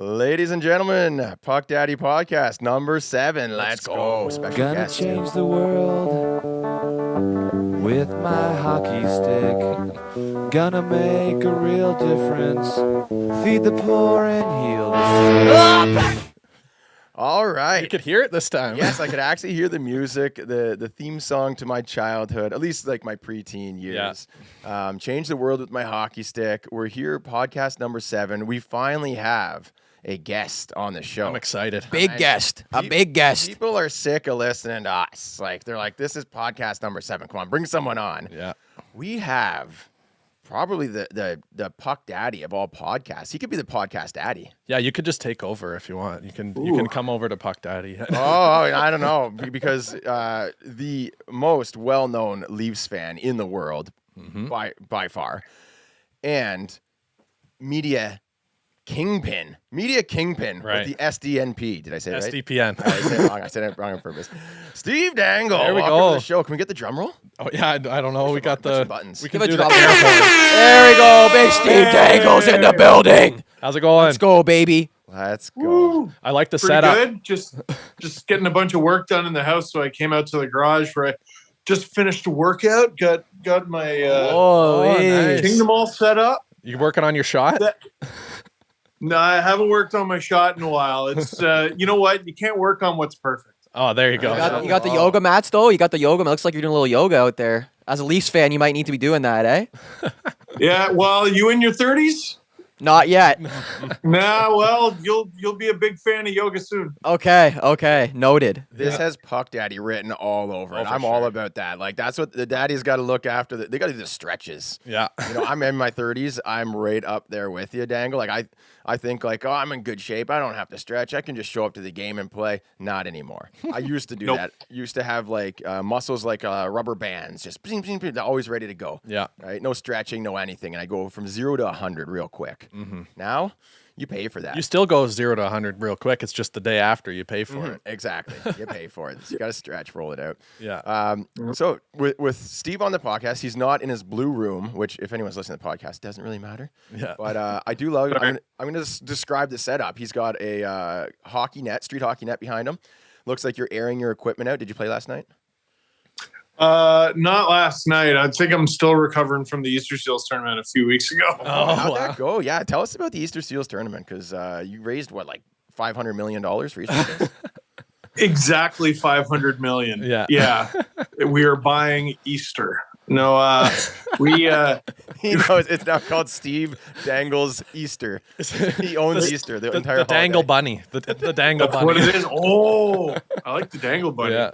Ladies and gentlemen, Puck Daddy Podcast number 7. Let's go. Special Gonna guest. change the world with my hockey stick. Gonna make a real difference. Feed the poor and heal the sick. All right. You could hear it this time. Yes, I could actually hear the music, the theme song to my childhood, at least like my preteen years. Change the world with my hockey stick. We're here, podcast number 7. We finally have a guest on the show. I'm excited. Big guest. A big guest. People are sick of listening to us. Like, they're like, this is podcast number 7. Come on, bring someone on. Yeah. We have probably the Puck Daddy of all podcasts. He could be the podcast daddy. Yeah, you could just take over if you want. You can come over to Puck Daddy. I don't know, because the most well-known Leafs fan in the world, by far, and media kingpin Right. with the SDNP. Did I say it right? SDPN. I said it wrong on purpose. Steve Dangle, There we welcome go. to the show. Can we get the drum roll? Oh yeah, I don't know. We got push the the buttons. We Give can a do the drum air roll. horn. There we go. Big Steve Dangle's in the building. How's it going? Let's go, baby. Let's go. Woo. I like the Pretty setup. good. Just getting a bunch of work done in the house, so I came out to the garage where I just finished a workout. Got my Oh, nice. kingdom all set up. You working on your shot? No, I haven't worked on my shot in a while. It's you know what? You can't work on what's perfect. Oh, there you go. You got the yoga mats, though? You got the yoga mat. Looks like you're doing a little yoga out there. As a Leafs fan, you might need to be doing that, eh? Yeah. Well, you in your 30s? Not yet. Nah. Well, you'll be a big fan of yoga soon. Okay. Noted. This has Puck Daddy written all over it. for I'm all sure. about that. Like, that's what the daddy's got to look after. They got to do the stretches. Yeah. You know, I'm in my 30s. I'm right up there with you, Dangle. Like, I think, like, oh, I'm in good shape. I don't have to stretch. I can just show up to the game and play. Not anymore. I used to do Nope. that. Used to have, like, muscles like rubber bands, just always ready to go. Yeah. Right? No stretching, no anything. And I go from 0 to 100 real quick. Now, you pay for that. You still go 0 to 100 real quick. It's just the day after you pay for it. Exactly. You pay for it. You got to stretch, roll it out. Yeah. So with Steve on the podcast, he's not in his blue room, which if anyone's listening to the podcast, doesn't really matter. Yeah. But I do love. I'm going to describe the setup. He's got a street hockey net behind him. Looks like you're airing your equipment out. Did you play last night? Not last night. I think I'm still recovering from the Easter Seals tournament a few weeks ago. Oh, How'd wow. that go? Yeah, tell us about the Easter Seals tournament, because you raised what, like $500 million for Easter Seals? Exactly 500 million. Yeah. We are buying Easter. No, we He knows it's now called Steve Dangle's Easter. He owns Easter, the entire the Dangle holiday. bunny. The Dangle that's bunny. what it is. Oh, I like the Dangle bunny. Yeah.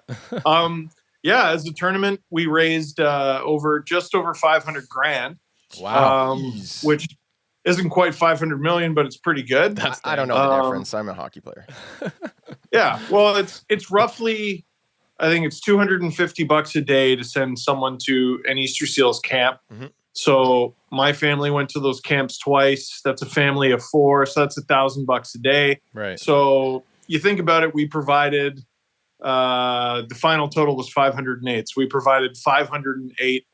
Yeah, as a tournament, we raised just over 500 grand. Wow. Jeez. Which isn't quite 500 million, but it's pretty good. I don't know the difference. I'm a hockey player. Yeah, well, it's roughly, I think it's $250 a day to send someone to an Easter Seals camp. Mhm. So my family went to those camps twice. That's a family of 4, so that's $1,000 a day. Right. So you think about it, we provided the final total was 508. So we provided 508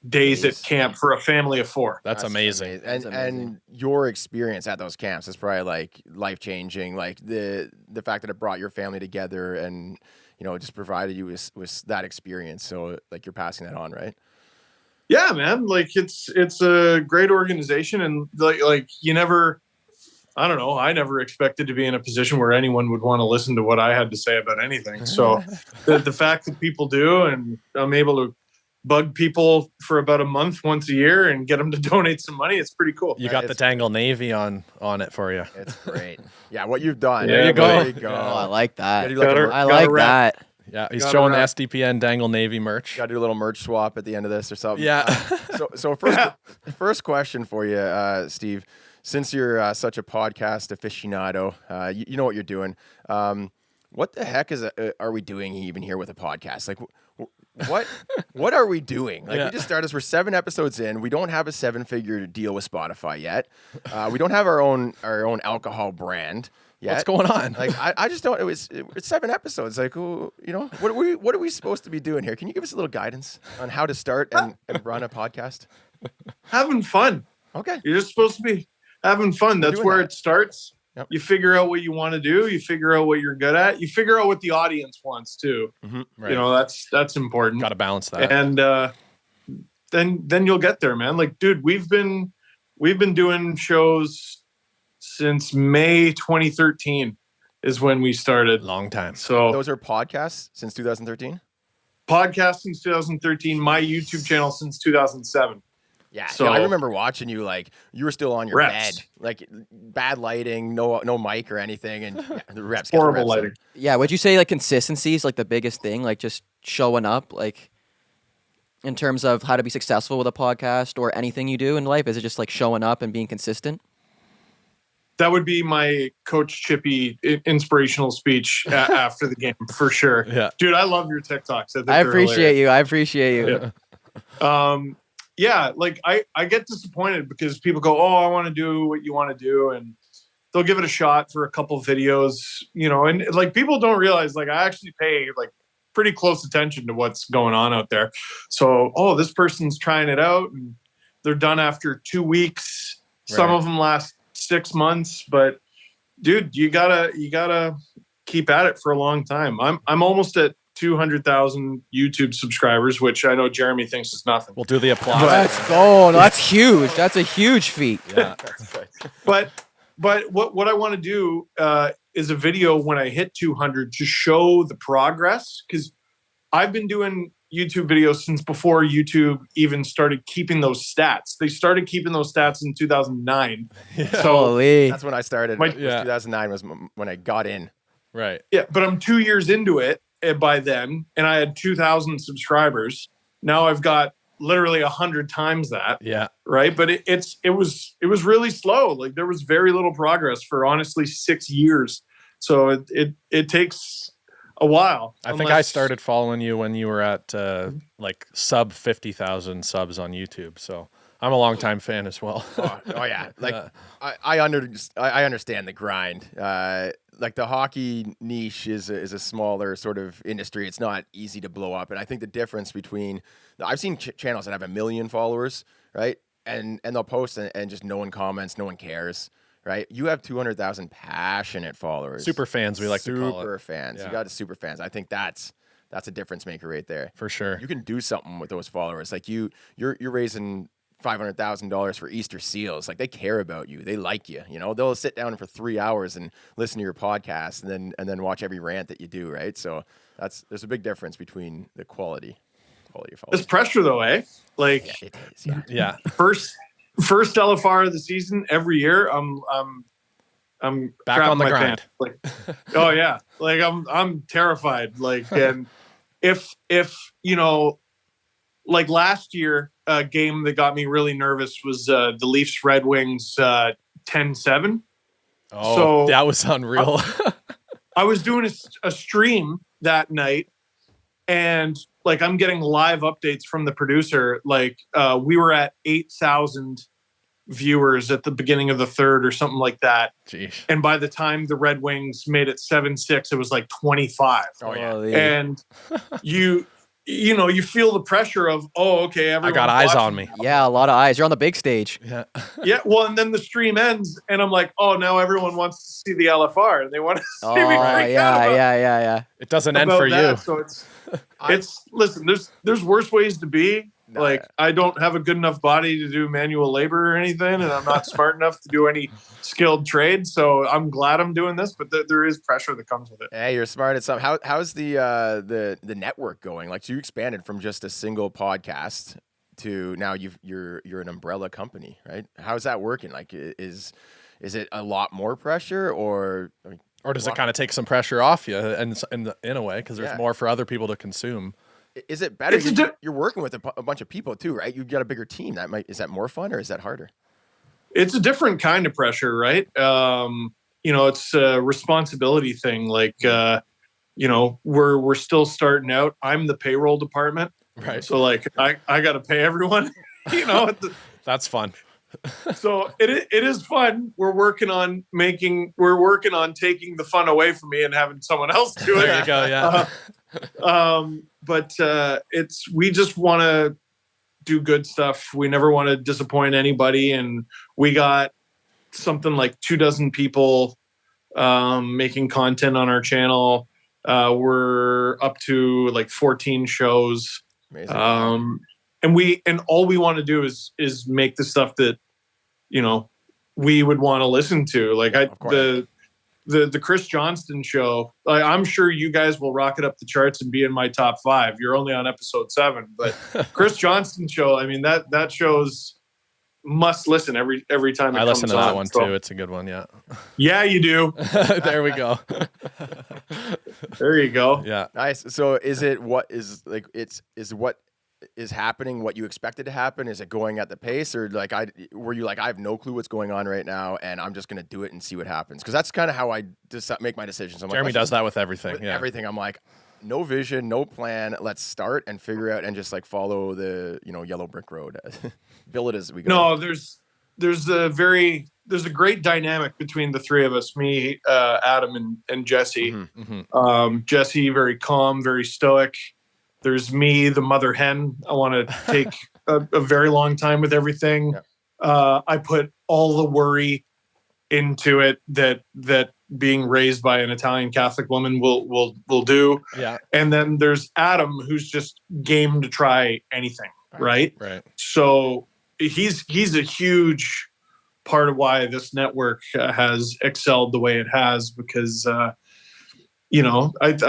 days at camp for a family of 4. That's amazing. And That's amazing. and your experience at those camps is probably like life changing. Like the fact that it brought your family together and just provided you with that experience. So like you're passing that on, right? Yeah, man. Like it's a great organization, and like you never. I don't know. I never expected to be in a position where anyone would want to listen to what I had to say about anything. So the fact that people do, and I'm able to bug people for about a month once a year and get them to donate some money, it's pretty cool. You got the Dangle Navy on it for you. It's great. Yeah, what you've done. There you There go. you go. Oh, I like that. Gotta do like Gotta- a- I gotta like wrap. that. Yeah, he's Got it showing the right. SDPN Dangle Navy merch. Gotta do a little merch swap at the end of this or something. Yeah. So first question for you, Steve. Since you're such a podcast aficionado, you know what you're doing. What the heck are we doing even here with a podcast? Like, what are we doing? Like, Yeah. we just started. We're 7 episodes in. We don't have a 7-figure deal with Spotify yet. We don't have our own alcohol brand yet. What's going on? Like, I just don't. It's 7 episodes. Like, what are we supposed to be doing here? Can you give us a little guidance on how to start and run a podcast? Having fun. Okay. You're just supposed to be having fun. That's doing where that. it starts. Yep. You figure out what you want to do. You figure out what you're good at. You figure out what the audience wants too. Right. You know, that's important. Got to balance that. And then you'll get there, man. Like, dude, we've been doing shows since May 2013 is when we started. Long time. So Those are podcasts since 2013? podcast since 2013, my YouTube channel since 2007. Yeah. So- I remember watching you, like, you were still on your Reps. bed. Like, bad lighting, no mic or anything. And yeah, the reps. Get the Horrible reps in. lighting. Yeah, would you say like consistency is like the biggest thing, like just showing up, like in terms of how to be successful with a podcast or anything you do in life? Is it just like showing up and being consistent? That would be my Coach Chippy inspirational speech after the game for sure. Yeah. Dude, I love your TikToks. I think I they're appreciate you. I appreciate you. hilarious. Yeah, like I get disappointed because people go, "Oh, I want to do what you want to do," and they'll give it a shot for a couple videos, you know. And like people don't realize, like I actually pay like pretty close attention to what's going on out there. So, oh, this person's trying it out, and they're done after 2 weeks. Some Right. of them last 6 months, but dude, you gotta keep at it for a long time. I'm almost at 200,000 YouTube subscribers, which I know Jeremy thinks is nothing. We'll do the applause. Let's go. No, that's huge. That's a huge feat. Yeah. But what I want to do is a video when I hit 200 to show the progress, because I've been doing YouTube videos since before YouTube even started keeping those stats. They started keeping those stats in 2009. So Holy. That's when I started. My- Yeah. 2009 was when I got in. Right. yeah, but I'm 2 years into it by then, and I had 2,000 subscribers. Now I've got literally 100 times that. Yeah. Right, but it was really slow. Like there was very little progress for honestly 6 years. So it takes a while. I think I started following you when you were at like sub 50,000 subs on YouTube. So I'm a longtime fan as well. Oh yeah, like I understand the grind. Like the hockey niche is a smaller sort of industry. It's not easy to blow up, and I think the difference between I've seen channels that have 1 million followers, right, and they'll post and just no one comments, no one cares, right? You have 200,000 passionate followers, Super fans, we like to call it. super fans. Yeah. You got the super fans. I think that's a difference maker right there. For sure. You can do something with those followers. Like you're raising $500,000 for Easter seals. Like they care about you. They like you. You know, they'll sit down for 3 hours and listen to your podcast and then watch every rant that you do. Right. So there's a big difference between the quality of It's followers. pressure though, eh? Like Yeah, it is. Yeah. Yeah. first LFR of the season every year. I'm Back crapping on the my grind. pants. Like, oh yeah, like I'm terrified. Like, and if you know, like last year, a game that got me really nervous was the Leafs Red Wings 10-7. Oh, So- that was unreal. I was doing a stream that night, and like I'm getting live updates from the producer. Like we were at 8,000 viewers at the beginning of the third or something like that. Jeez. And by the time the Red Wings made it 7-6, it was like 25. Oh yeah. Holy. And you know, you feel the pressure of, oh, okay, I everyone's got eyes watching. on me. Yeah, a lot of eyes. You're on the big stage. Yeah. Yeah, well, and then the stream ends, and I'm like, oh, now everyone wants to see the LFR, and they want to see Oh, me freak out about yeah. It doesn't end about for that. you. So it's listen, there's worse ways to be. No, Like I don't have a good enough body to do manual labor or anything, and I'm not smart enough to do any skilled trade. So I'm glad I'm doing this, but there is pressure that comes with it. Hey, you're smart at something. How's the network going? Like, so you expanded from just a single podcast to now you're an umbrella company, right? How's that working? Like, is it a lot more pressure, or I mean, Or does it kind of take some pressure off you in a way because there's Yeah. more for other people to consume? is it better? It's a You're working with a bunch of people too, right? You got a bigger team. Is that more fun or is that harder? It's a different kind of pressure, right? You know, it's a responsibility thing. Like, you know, we're still starting out. I'm the payroll department, Right. so like I got to pay everyone. You know, That's fun. so it is fun. We're working on taking the fun away from me and having someone else do it. There you go. Yeah. But we just want to do good stuff. We never want to disappoint anybody, and we got something like 24 people making content on our channel. We're up to like 14 shows. Amazing. And all we want to do is make the stuff that, you know, we would want to listen to. Like the Chris Johnston show, I'm sure you guys will rocket up the charts and be in my top 5. You're only on episode 7, but Chris Johnston show, I mean, that show's must listen every time it I comes listen to on. that one too. It's a good one. Yeah. Yeah, you do. There we go. There you go. Yeah. Nice. So is it what is like what is happening what you expected to happen? Is it going at the pace, or like were you like, I have no clue what's going on right now and I'm just gonna do it and see what happens? Because that's kind of how I make my decisions. I'm Jeremy like, does that with everything. everything. I'm like, no vision, no plan. Let's start and figure out and just like follow the yellow brick road. Build it as we go. No, there's a great dynamic between the three of us, me, Adam, and Jesse. Mm-hmm. Jesse, very calm, very stoic. There's me, the mother hen. I want to take a very long time with everything. Yeah. I put all the worry into it that being raised by an Italian Catholic woman will do. Yeah. And then there's Adam, who's just game to try anything. Right. So he's a huge part of why this network has excelled the way it has, because I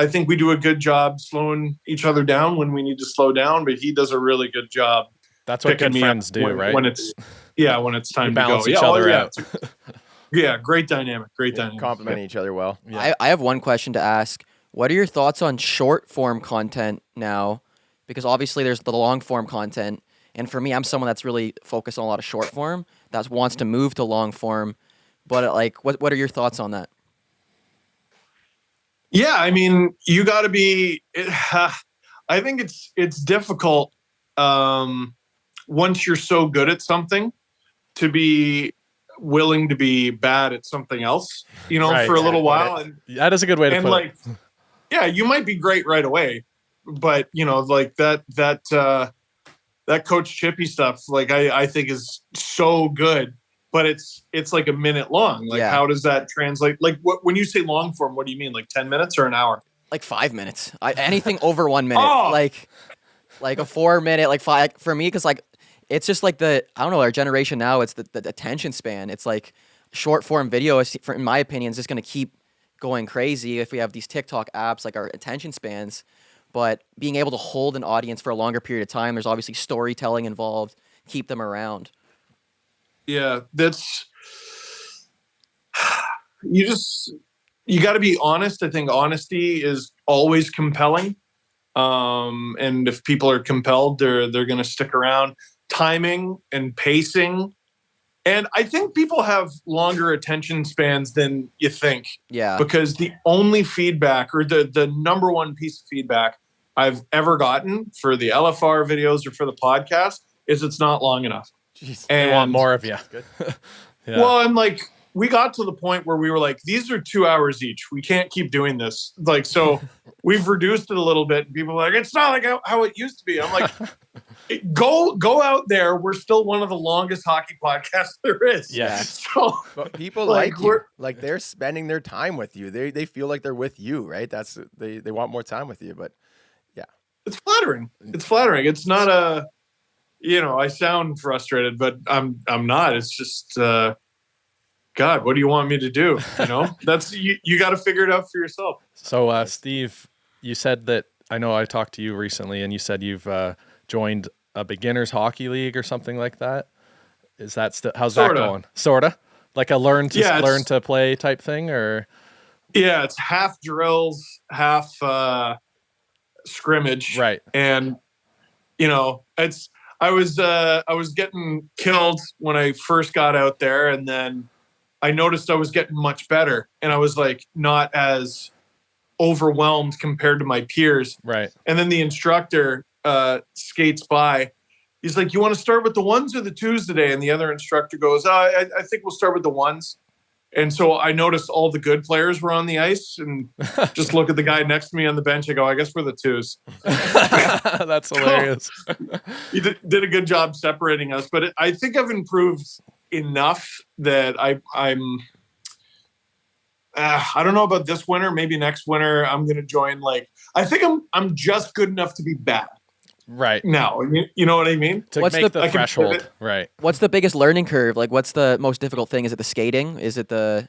think we do a good job slowing each other down when we need to slow down, but he does a really good job. That's what good friends do, right? When it's time to balance go. each other out. Yeah, great dynamic. Complimenting each other well. Yeah. I have one question to ask. What are your thoughts on short form content now? Because obviously there's the long form content. And for me, I'm someone that's really focused on a lot of short form that wants to move to long form. But like, what are your thoughts on that? Yeah, I mean, you got to be. I think it's difficult once you're so good at something to be willing to be bad at something else. For a little while. And that is a good way to put it. Yeah, you might be great right away, but like that Coach Chippy stuff, like I think is so good. But it's like a minute long. Like, how does that translate? Like, when you say long form, what do you mean? Like 10 minutes or an hour? Like 5 minutes. Anything over 1 minute. Like a 4 minute, like 5 for me, because like it's just like I don't know, our generation now. It's the attention span. It's like short form video. In my opinion, is just going to keep going crazy if we have these TikTok apps. Like our attention spans, but being able to hold an audience for a longer period of time. There's obviously storytelling involved. Keep them around. Yeah, you got to be honest. I think honesty is always compelling. And if people are compelled, they're going to stick around. Timing and pacing. And I think people have longer attention spans than you think. Yeah. Because the only feedback, or the number one piece of feedback I've ever gotten for the LFR videos or for the podcast is it's not long enough. Jeez. And want more of you. Yeah. Well, and like we got to the point where we were like, these are 2 hours each. We can't keep doing this. Like, so we've reduced it a little bit. And people are like, it's not like how it used to be. I'm like, go out there. We're still one of the longest hockey podcasts there is. Yeah. So, but people like you. Like they're spending their time with you. They feel like they're with you, right? That's they want more time with you. But yeah, it's flattering. It's not a. I sound frustrated, but I'm not. It's just, God, what do you want me to do? That's you got to figure it out for yourself. So, Steve, you said that, I know I talked to you recently and you said you've joined a beginners hockey league or something like that. Is that still, how's that going? Sorta like a learn to play type thing, or? Yeah, it's half drills, half scrimmage. Right. And, I was getting killed when I first got out there, and then I noticed I was getting much better, and I was like not as overwhelmed compared to my peers. Right. And then the instructor skates by. He's like, "You want to start with the ones or the twos today?" And the other instructor goes, I think we'll start with the ones." And so I noticed all the good players were on the ice, and just look at the guy next to me on the bench. I go, I guess we're the twos. That's hilarious. He did a good job separating us, but I think I've improved enough that I'm. I don't know about this winter. Maybe next winter I'm going to join. Like, I think I'm just good enough to be bad Right. now. You know what I mean? To What's make the- the I can threshold. pivot. Right. What's the biggest learning curve? Like, what's the most difficult thing? Is it the skating? Is it or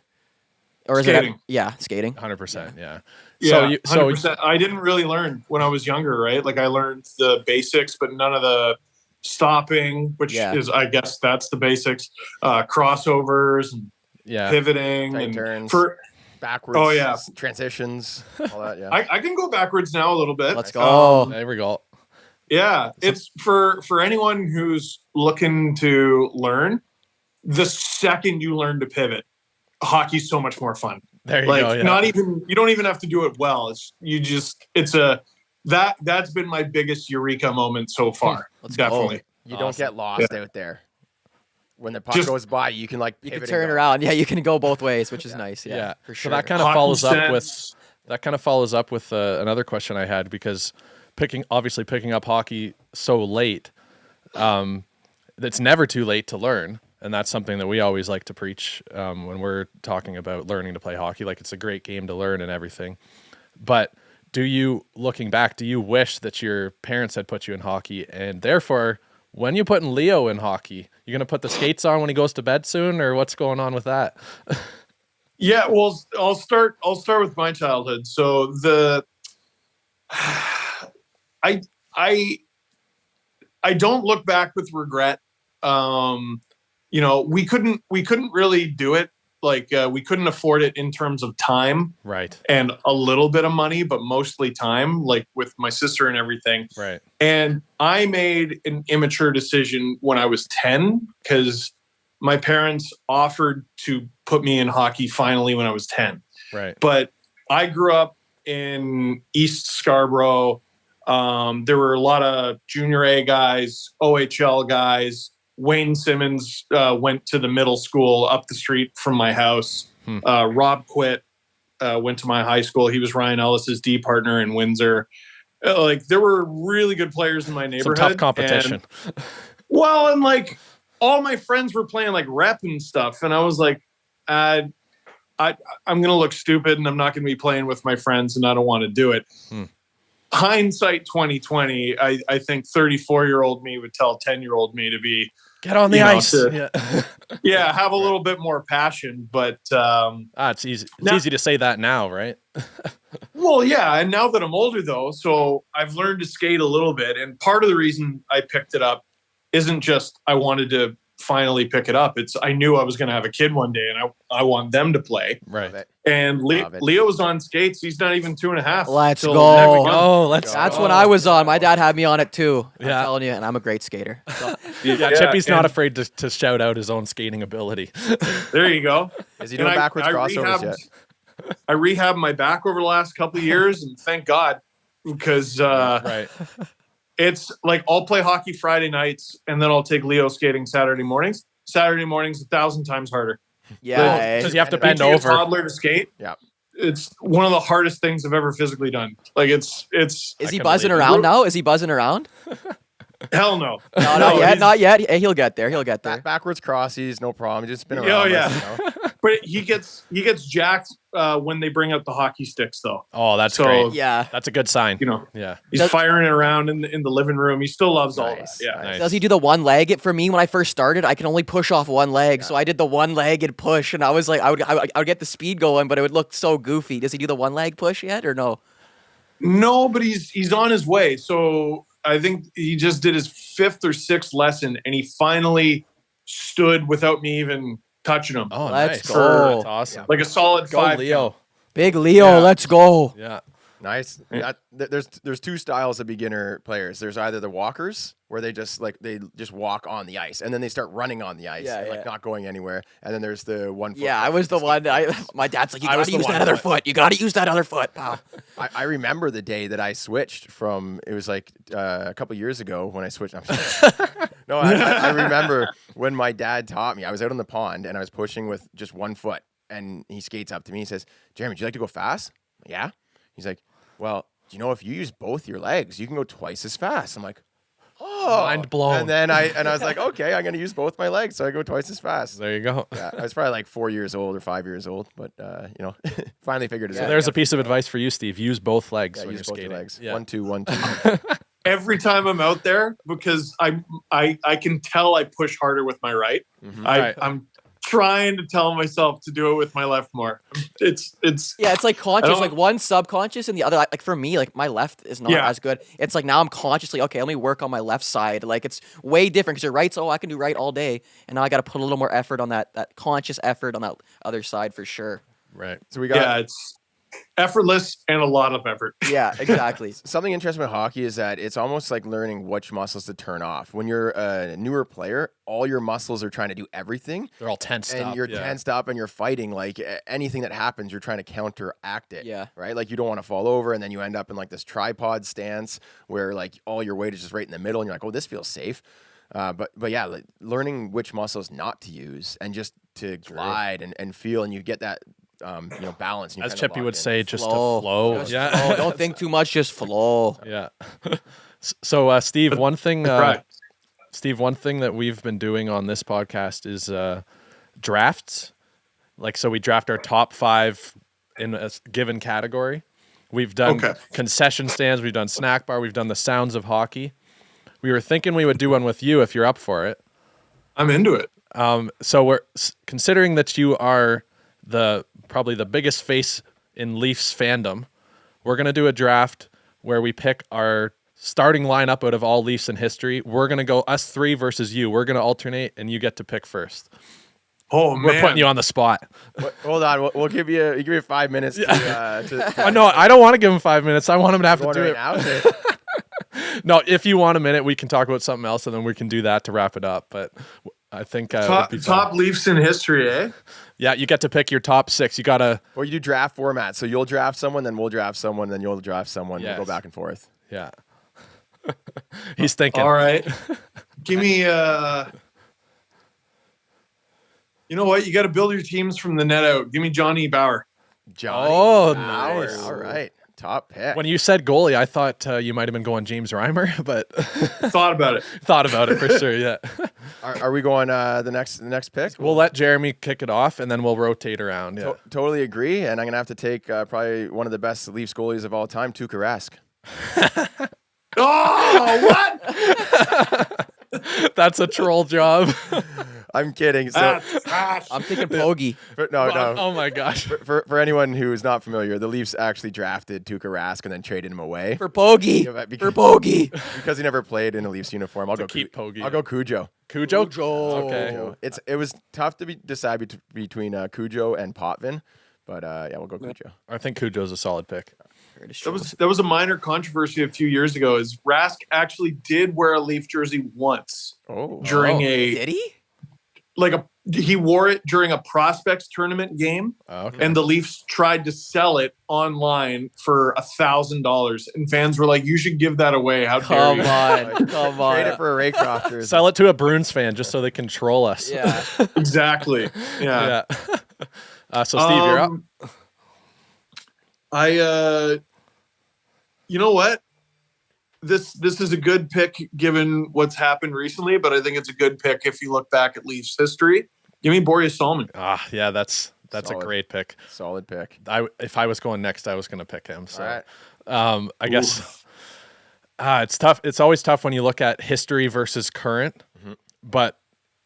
is Skating. Skating. 100%. Yeah. Yeah, So 100%. I didn't really learn when I was younger, right? Like I learned the basics, but none of the stopping, which Yeah. is, I guess, that's the basics. Crossovers and yeah. pivoting Tight and turns. for. Backwards. Oh, yeah. Transitions. All that. Yeah. I can go backwards now a little bit. Let's go. There we go. Yeah, it's for anyone who's looking to learn. The second you learn to pivot, hockey's so much more fun. There you Like go. Yeah. not even you don't even have to do it well. That's been my biggest eureka moment so far. Let's go. Definitely. You don't get lost out there. When the puck Just- goes by, you can like You pivot can and turn go. around. Yeah, you can go both ways, which is nice. Yeah, for sure. So that kind of Hockey follows up with sense. another question I had, because picking up hockey so late, it's never too late to learn, and that's something that we always like to preach when we're talking about learning to play hockey. Like, it's a great game to learn and everything. But looking back, do you wish that your parents had put you in hockey, and therefore, when you putting Leo in hockey, you're gonna put the skates on when he goes to bed soon, or what's going on with that? Yeah, well, I'll start with my childhood. So I don't look back with regret. We couldn't really do it. Like we couldn't afford it in terms of time Right. and a little bit of money, but mostly time, like with my sister and everything. Right. And I made an immature decision when I was 10 because my parents offered to put me in hockey finally when I was 10. Right. But I grew up in East Scarborough. There were a lot of junior A guys, OHL guys. Wayne Simmons went to the middle school up the street from my house. Rob Quitt went to my high school. He was Ryan Ellis's D partner in Windsor. Like, there were really good players in my neighborhood. Some tough competition. And like all my friends were playing like rep and stuff, and I was like, I'm gonna look stupid, and I'm not gonna be playing with my friends, and I don't want to do it. Hindsight 2020, I think 34-year-old me would tell 10-year-old me to be Get on the you know, ice. to- Yeah. have a little bit more passion. But It's easy. It's easy to say that now, right? well, yeah. And now that I'm older, though, so I've learned to skate a little bit. And part of the reason I picked it up isn't just I wanted to finally pick it up. It's I knew I was going to have a kid one day, and I want them to play. Right. Love it. And Love it. Leo's on skates. He's not even 2.5. Let's till go. next month. Oh, let's. That's go. when I was on. My dad had me on it too. I'm Yeah. telling you, and I'm a great skater. So, Yeah, Chippy's not and afraid to shout out his own skating ability. There you go. Is he And doing backwards crossovers rehabbed, yet? I rehabbed my back over the last couple of years, and thank God, because Right. it's like I'll play hockey Friday nights, and then I'll take Leo skating Saturday mornings. Saturday mornings 1,000 times harder. yeah, Because you have to And bend Teaching a over. toddler to skate. Yeah. It's one of the hardest things I've ever physically done. Like it's is he can buzzing believe it. around now? Is he buzzing around? hell no. No, not yet. he's- Not yet. Hey, he'll get there. He'll get there. Backwards crossies, no problem. Just spin Oh, around. yeah. you know. But he gets jacked when they bring out the hockey sticks, though. Oh, that's So, great. Yeah. That's a good sign. You know, Yeah. he's Does- firing it around in the living room. He still loves all that. Nice, Yeah. nice. Does he do the one leg? For me, when I first started, I can only push off one leg, so I did the one legged push, and I was like, I would get the speed going, but it would look so goofy. Does he do the one leg push yet, or no? No, but he's on his way. So I think he just did his 5th or 6th lesson, and he finally stood without me even touching him. Oh, Let's nice. go. That's awesome. Like a solid Go, 5. Leo. Big Leo, Yeah. let's go. Yeah. Nice. There's two styles of beginner players. There's either the walkers, where they just walk on the ice, and then they start running on the ice, Yeah, and, yeah. not going anywhere. And then there's the 1 foot. Yeah, I was the one. My dad's like, you I was gotta the use one that other foot. foot. You gotta use that other foot, pal. I remember the day that I switched from. It was like a couple years ago when I switched. I'm sorry. No, I remember when my dad taught me. I was out on the pond and I was pushing with just 1 foot, and he skates up to me. He says, "Jeremy, would you like to go fast?" Yeah. He's like, "Well, do you know if you use both your legs, you can go twice as fast?" I'm like, oh, Mind blown. And then I was like, okay, I'm gonna use both my legs, so I go twice as fast. There you go. Yeah, I was probably like 4 years old or 5 years old, but finally figured it out. So there's a piece of advice for you, Steve. Use both legs when use you're both your skating. legs. Yeah. 1, 2, 1, 2. Every time I'm out there, because I can tell I push harder with my right. Right. I'm trying to tell myself to do it with my left more. It's Yeah, it's like conscious, don't- like one subconscious and the other. Like for me, like my left is not Yeah. as good. It's like now I'm consciously okay. Let me work on my left side. Like it's way different because your right's I can do right all day, and now I got to put a little more effort on that conscious effort on that other side for sure. Right. So we got yeah, it's effortless and a lot of effort. Yeah, exactly. something interesting about hockey is that it's almost like learning which muscles to turn off. When you're a newer player, all your muscles are trying to do everything. They're all tensed And up. you're yeah. tensed up and you're fighting. Like anything that happens, you're trying to counteract it. Yeah. Right? Like you don't want to fall over, and then you end up in like this tripod stance where like all your weight is just right in the middle, and you're like, oh, this feels safe. But yeah, like, learning which muscles not to use and just to glide and feel, and you get that balance. And you As kinda Chippy lock would in. say, just Flow. to flow. Just yeah. flow. Don't think too much. Just flow. Yeah. So, Steve, one thing, Right. Steve, one thing that we've been doing on this podcast is drafts. Like, so we draft our top 5 in a given category. We've done Okay. concession stands. We've done snack bar. We've done the sounds of hockey. We were thinking we would do one with you if you're up for it. I'm into it. So we're considering that you are probably the biggest face in Leafs fandom. We're gonna do a draft where we pick our starting lineup out of all Leafs in history. We're gonna go us 3 versus you. We're gonna alternate, and you get to pick first. Oh man, We're putting you on the spot. Hold on, we'll give you 5 minutes to No, I don't want to give him 5 minutes. I want him to have to going do right it. now. No, if you want a minute, we can talk about something else, and then we can do that to wrap it up. But I think it'd top, be fun. top Leafs in history, eh? Yeah, you get to pick your top 6. You gotta. Or you do draft format, so you'll draft someone, then we'll draft someone, then you'll draft someone. Yes. We'll go back and forth. Yeah. He's thinking. All right, give me. You know what? You got to build your teams from the net out. Give me Johnny Bauer. Johnny Oh, Bauer. nice. All right, top pick. When you said goalie, I thought you might have been going James Reimer, but Thought about it. thought about it for sure. Yeah, are we going the next pick? we'll let Jeremy kick it off, and then we'll rotate around. Yeah, Totally agree, and I'm gonna have to take probably one of the best Leafs goalies of all time, Tuukka Rask. Oh, what? that's a troll job. I'm kidding. So That's trash. I'm thinking Pogie. no. Oh my gosh. For anyone who is not familiar, the Leafs actually drafted Tuukka Rask and then traded him away For Pogie. Yeah, but For Pogie. because he never played in a Leafs uniform. I'll go keep Pogie. I'll go Cujo. Cujo. Cujo. Okay. It was tough to decide between Cujo and Potvin, but yeah, we'll go Cujo. I think Cujo's a solid pick. That was a minor controversy a few years ago. Is Rask actually did wear a Leaf jersey once Oh, during Did he? he wore it during a prospects tournament game, Okay. and the Leafs tried to sell it online for $1,000, and fans were like, "You should give that away. How dare Come you?" on. Come trade it on. for a Raycroft jersey. Sell it to a Bruins fan just so they can troll us. Yeah. Exactly. Yeah. Yeah. So Steve, you're up. You know what? This is a good pick given what's happened recently, but I think it's a good pick if you look back at Leafs history. Give me Boreas Salmon. Yeah, that's a Solid. great pick. Solid pick. If I was going next, I was going to pick him. So, All right. I guess it's tough. It's always tough when you look at history versus current. But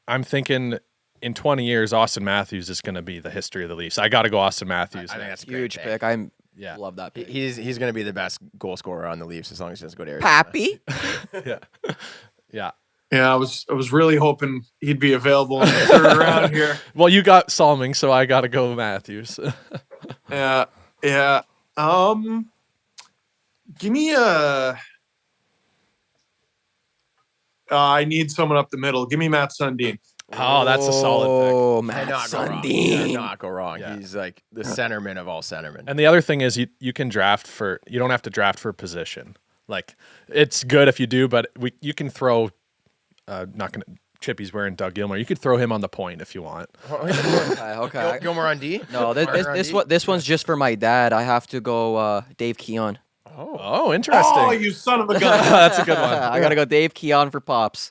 I'm thinking in 20 years, Austin Matthews is going to be the history of the Leafs. I got to go Austin Matthews. I think that's a great Huge pick. I Yeah. love that pick. He's going to be the best goal scorer on the Leafs as long as he doesn't go to Arizona. Pappy. Yeah. Yeah. Yeah, I was really hoping he'd be available in the third round here. Well, you got Salming, so I got to go Matthews. Yeah. Give me I need someone up the middle. Give me Matt Sundin. Oh, that's a solid pick. Oh, Cannot Matt go wrong. Sundin. Cannot go wrong. Yeah. He's like the centerman of all centermen. And the other thing is you can draft you don't have to draft for position. Like it's good if you do, but you can throw Chippy's wearing Doug Gilmour. You could throw him on the point if you want. Okay. Gilmore on D? No, Marner on D? this one's just for my dad. I have to go Dave Keon. Oh, interesting. Oh, you son of a gun. That's a good one. I gotta go Dave Keon for Pops.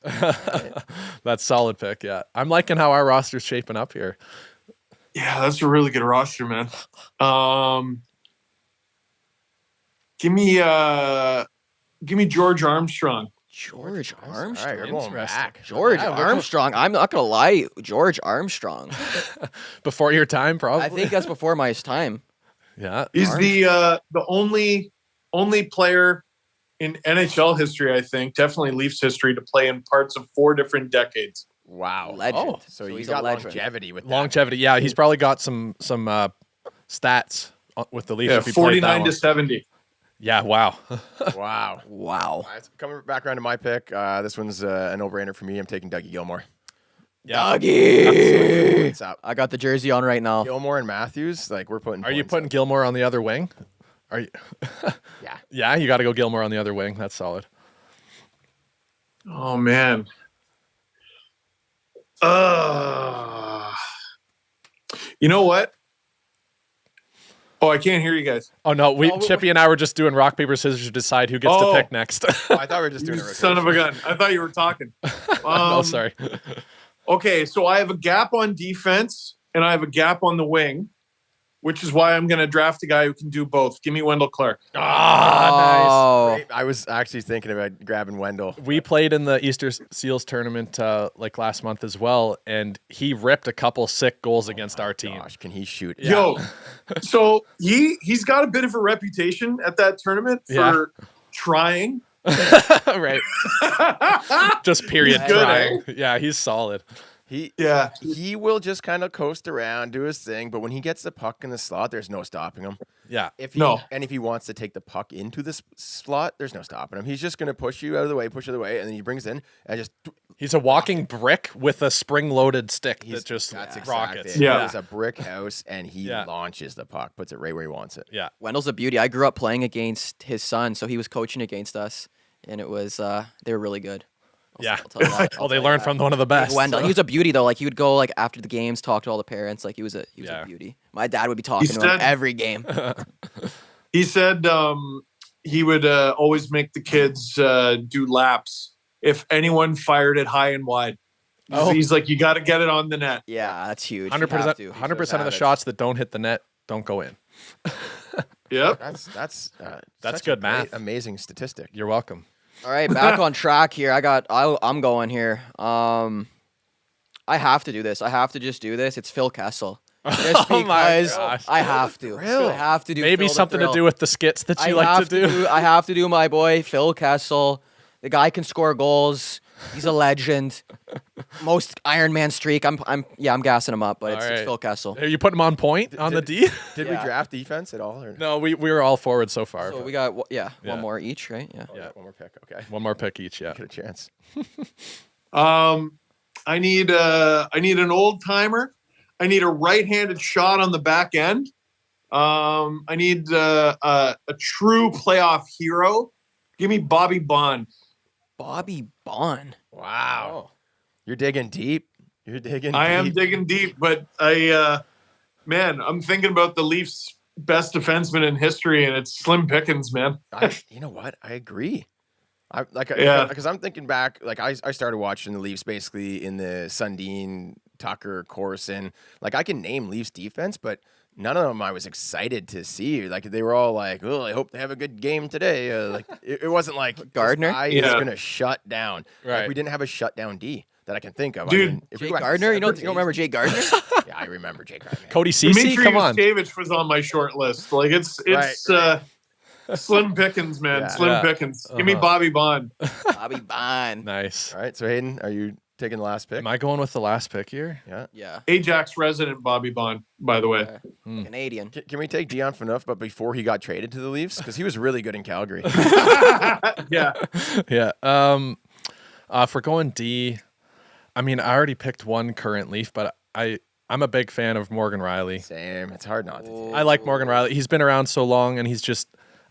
That's solid pick. Yeah, I'm liking how our roster's shaping up here. Yeah, that's a really good roster, man. Give me George Armstrong. George Armstrong. All right, you're going Interesting. back. George Yeah, Armstrong. I'm not gonna lie, George Armstrong. Before your time, probably. I think that's before my time. Yeah. He's the only player in NHL history, I think, definitely Leafs history, to play in parts of 4 different decades. Wow. Legend. Oh, So he's he's a got legend. longevity with that. Longevity. Yeah, he's probably got some stats with the Leafs. Yeah, if he played that 49 to one. 70. Yeah. Wow. Wow. Wow. All right, so coming back around to my pick, this one's a no-brainer for me. I'm taking Dougie Gilmore. Yeah. Dougie. What's up? I got the jersey on right now. Gilmore and Matthews, like we're putting. Are you points putting up. Gilmore on the other wing? Are you? Yeah. Yeah, you got to go Gilmore on the other wing. That's solid. Oh, man. You know what? Oh, I can't heir you guys. Oh no, Chippy and I were just doing rock paper scissors to decide who gets to Oh. pick next. Oh, I thought we were just You doing a son of a rotation. gun. I thought you were talking. Oh, sorry. Okay, so I have a gap on defense and I have a gap on the wing, which is why I'm going to draft a guy who can do both. Give me Wendell Clark. Ah, Nice. Great. I was actually thinking about grabbing Wendell. We played in the Easter Seals tournament like last month as well, and he ripped a couple sick goals against our team. Gosh, can he shoot? Yo, so he's got a bit of a reputation at that tournament for Yeah. trying. Right. Just period. He's good, trying. Yeah, he's solid. Yeah. He will just kind of coast around, do his thing, but when he gets the puck in the slot, there's no stopping him. Yeah. If he wants to take the puck into the slot, there's no stopping him. He's just going to push you out of the way, and then he brings in and just. He's a walking brick with a spring-loaded stick that just That's rockets. exactly it. Yeah. He's a brick house, and he Yeah. launches the puck, puts it right where he wants it. Yeah. Wendell's a beauty. I grew up playing against his son, so he was coaching against us, and it was they were really good. Yeah. I'll tell you that. Oh, they learned from one of the best. Wendell. He was a beauty though. Like he would go like after the games, talk to all the parents. Like he was a Yeah. beauty. My dad would be talking to him said- every game. He said he would always make the kids do laps if anyone fired it high and wide. Oh. He's like, you got to get it on the net. Yeah, that's huge. 100%. You have to. 100% of the habits. shots that don't hit the net don't go in. Yep. That's That's such a good great, math. amazing statistic. You're welcome. All right, back on track here. I'm going here. I have to do this. I have to just do this. It's Phil Kessel. Just Oh my because gosh. I have to. Really? I have to do. Maybe Phil the something to Thrill. do with the skits that you I like have to do. I have to do my boy Phil Kessel. The guy can score goals. He's a legend. Most Iron Man streak. I'm gassing him up, but it's All right. Phil Kessel. Are you putting him on point on the D? Did Yeah. we draft defense at all? Or? No, we were all forward so far. So we got Yeah. one more each, right? Yeah. Yeah. One more pick. Okay. One more pick each. Yeah. Get a chance. I need an old timer. I need a right-handed shot on the back end. I need a true playoff hero. Give me Bobby Bond. Bobby Bond. Wow. You're digging deep. You're digging I am deep. digging deep, but I'm thinking about the Leafs' best defenseman in history, and it's Slim Pickens, man. You know what? I agree. Yeah. Because I'm thinking back, like I started watching the Leafs basically in the Sundin, Tucker, Corson. Like I can name Leafs defense, but none of them I was excited to see. Like they were all like, "Oh, I hope they have a good game today." Like it wasn't like Gardner? I is Yeah. gonna shut down. Right. Like we didn't have a shutdown D that I can think of. Dude, if Jay we go back to Gardner? You don't 70s remember Jay Gardner? Yeah, I remember Jay Gardner. Cody Cece, come on. Davidovich was on my short list. Like it's Right. Slim Pickens, man. Yeah. Slim Yeah. Pickens. Give me Uh-huh. Bobby Bond. Bobby Bond. Nice. All right, so Hayden, are you taking the last pick? Am I going with the last pick here? Yeah. Yeah. Ajax resident Bobby Bond, by the way. Canadian. Can we take Dion Phaneuf, but before he got traded to the Leafs? Because he was really good in Calgary. Yeah. Yeah. If we're going D, I mean, I already picked one current Leaf, but I'm a big fan of Morgan Riley. Same. It's hard not to take. I like Morgan Riley. He's been around so long, and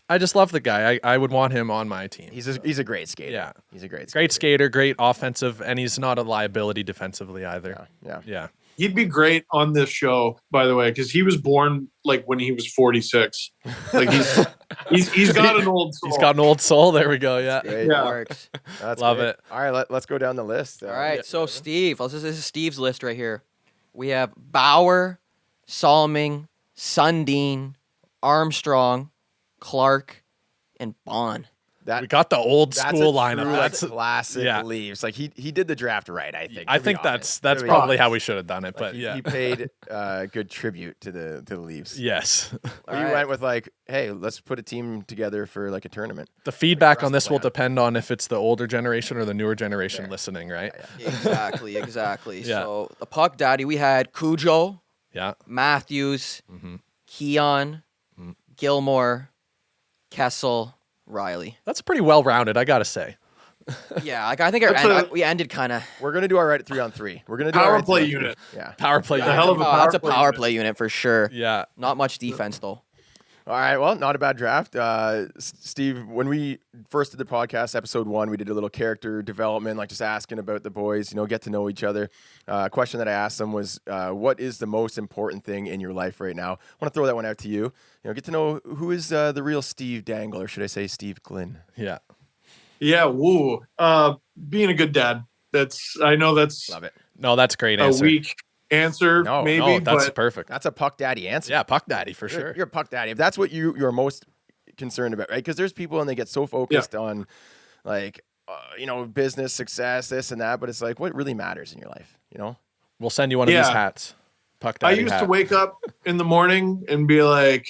I just love the guy. I would want him on my team. He's a great skater. Yeah. He's a great skater. Great skater, great offensive, and he's not a liability defensively either. Yeah. Yeah. He'd be great on this show, by the way, because he was born like when he was 46. Like he's got an old soul. He's got an old soul. There we go. Yeah. Great. Yeah. Works. That's Love great. it. All right, let's go down the list. All right, so Steve, this is Steve's list right here. We have Bauer, Salming, Sundin, Armstrong, Clark, and Bond. We got the old That's school a lineup. true, That's classic yeah. Leafs. Like he did the draft right, I think. I to be think honest. that's To be probably honest. how we should have done it. But Like, yeah. he paid good tribute to the Leafs. Yes. But you Alright. went with like, hey, let's put a team together for like a tournament. The feedback for us on to this play will on. depend on if it's the older generation or the newer generation listening, right? Exactly. Yeah. So the puck daddy, we had Cujo, Yeah. Matthews, Mm-hmm. Keon, Gilmore, Kessel, Riley. That's pretty well rounded, I gotta say. Yeah, like I think we ended kind of We're gonna do our right 3-on-3. We're gonna do our Power right play 3-on-3. unit. Yeah. Power play. A hell of a that's a play power unit. play unit for sure. Yeah. Not much defense though. All right. Well, not a bad draft. Steve, when we first did the podcast, episode 1, we did a little character development, like just asking about the boys, get to know each other. A question that I asked them was, what is the most important thing in your life right now? I want to throw that one out to you. Get to know who is the real Steve Dangle, or should I say Steve Glynn? Yeah. Yeah, woo. Being a good dad. I know that's Love it. No, that's a great a answer. weak answer, No, maybe, No, that's but perfect. That's a puck daddy answer. Yeah, puck daddy for You're- sure. You're a puck daddy. If that's what you're most concerned about, right? Because there's people and they get so focused on like, business success, this and that, but it's like, what really matters in your life, We'll send you one of these Yeah. hats. Puck I daddy used hat. to wake up in the morning and be like,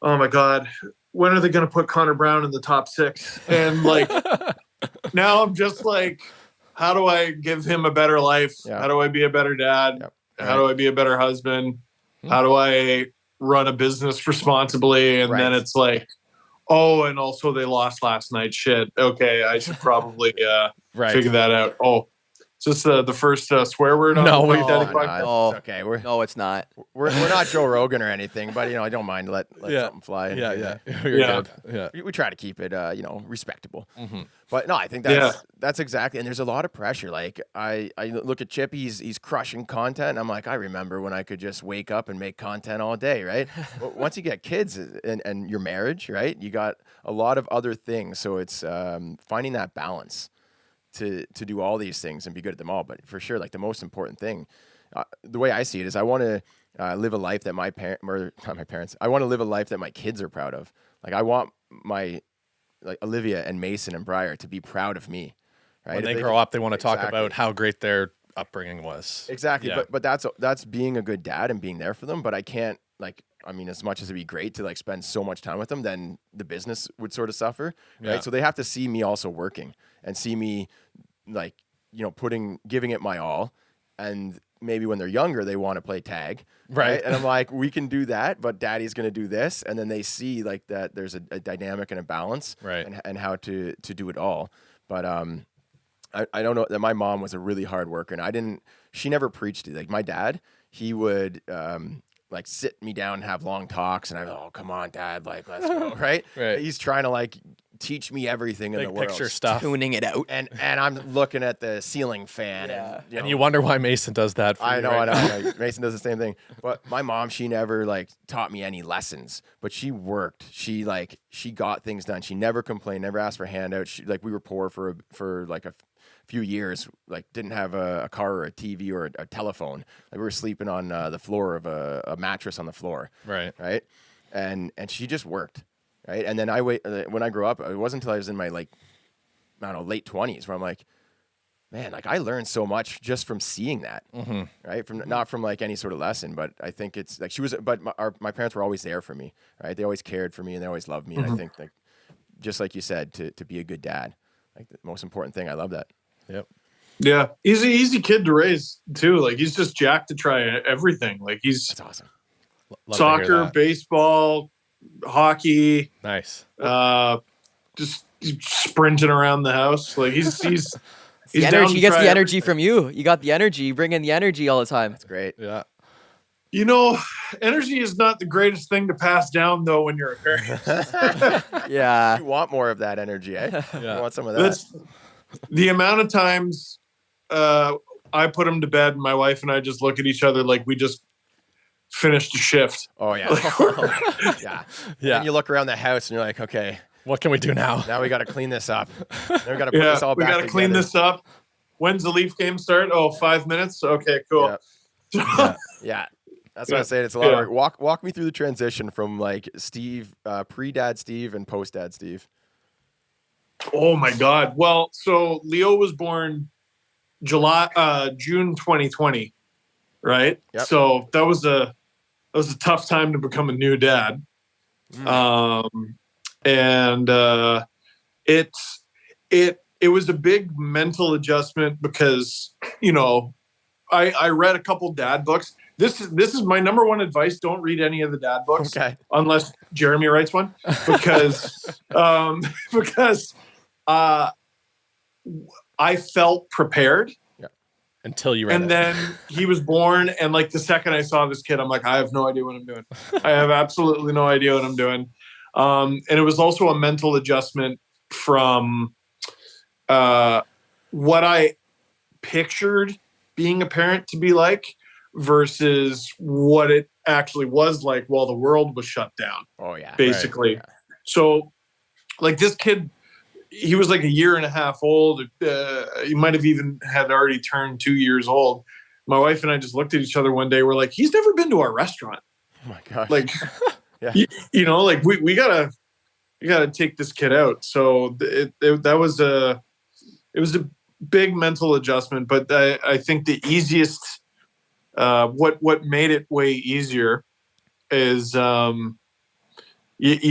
oh my God, when are they going to put Connor Brown in the top 6? And like, now I'm just like, how do I give him a better life? Yeah. How do I be a better dad? Yep. How do I be a better husband? How do I run a business responsibly? And then Right. it's like, oh, and also they lost last night. Shit. Okay, I should probably Right. figure that out. Oh, is this the first swear word on No, the we- Puck Daddy No, podcast? Oh. it's okay. We're No, it's not. not Joe Rogan or anything, but I don't mind let Yeah. something fly. Yeah, yeah. You're Yeah. good. Yeah. We try to keep it respectable. Mhm. But no, I think that's exactly, and there's a lot of pressure. Like I look at Chip, he's crushing content, and I'm like, I remember when I could just wake up and make content all day, right? But once you get kids and your marriage, right, you got a lot of other things. So it's finding that balance to do all these things and be good at them all. But for sure, like the most important thing, the way I see it is I want to live a life that I want to live a life that my kids are proud of. Like I want like Olivia and Mason and Briar to be proud of me, right? When If they grow up, they want to talk Exactly. about how great their upbringing was. Exactly. Yeah. But that's being a good dad and being there for them. But I can't as much as it'd be great to like spend so much time with them, then the business would sort of suffer. Right. Yeah. So they have to see me also working and see me like, giving it my all. And maybe when they're younger, they want to play tag. Right. And I'm like, we can do that, but daddy's going to do this. And then they see like that there's a dynamic and a balance Right. and how to do it all. But, I don't know that my mom was a really hard worker and she never preached it. Like my dad, he would, like sit me down and have long talks and oh, come on, Dad, like, let's go. Right. Right. He's trying to like teach me everything in Big the world. picture stuff. Tuning it out. And I'm looking at the ceiling fan and, And you wonder why Mason does that for I you know, right I now. know. Like, Mason does the same thing. But my mom, she never like taught me any lessons, but she worked. She got things done. She never complained, never asked for handouts. We were poor for like a few years, like didn't have a car or a TV or a telephone. Like we were sleeping on the floor of a mattress on the floor. Right. Right. And she just worked. Right. And then when I grew up, it wasn't until I was in my late 20s where I'm like, man, like I learned so much just from seeing that, right? Not from like any sort of lesson, but I think it's like my parents were always there for me, right? They always cared for me and they always loved me. And I think like, just like you said, to be a good dad, like the most important thing. I love that. Yep. Yeah, he's an easy kid to raise too. Like he's just jacked to try everything. Like he's That's awesome. Love to hear soccer, that. baseball, hockey, Nice. just sprinting around the house. Like he's The down energy, to he gets try the energy everything. from you. You got the energy. You bring in the energy all the time. That's great. Yeah. Energy is not the greatest thing to pass down though when you're a parent. Yeah. You want more of that energy, eh? Yeah. You want some of that. That's the amount of times I put him to bed, and my wife and I just look at each other like we just finished a shift. Oh yeah. Yeah. Yeah. And you look around the house and you're like, okay, What can we do now? now we got to clean this up. Now we got to put Yeah, this all we back got to clean together. this up. When's the Leaf game start? Oh, 5 minutes. Okay, cool. Yeah. That's what I'm saying. It's a lot of work. Walk me through the transition from like Steve, pre-dad Steve and post-dad Steve. Oh my God. Well, so Leo was born June 2020, right? Yep. So that was a tough time to become a new dad. And it was a big mental adjustment because, you know, I read a couple dad books. This is my number one advice. Don't read any of the dad books unless Jeremy writes one, because I felt prepared. Until you read and it. then he was born, and like the second I saw this kid, I'm like, I have no idea what I'm doing. I have absolutely no idea what I'm doing. And it was also a mental adjustment from what I pictured being a parent to be like versus what it actually was like while the world was shut down. Oh yeah. Basically. Right. So like this kid, he was like a year and a half old. He might have even had already turned 2 years old. My wife and I just looked at each other one day. We're like, he's never been to our restaurant. Oh my gosh. Like, Yeah. you know, like we gotta take this kid out. So it was a big mental adjustment, but I think the easiest, what made it way easier is, you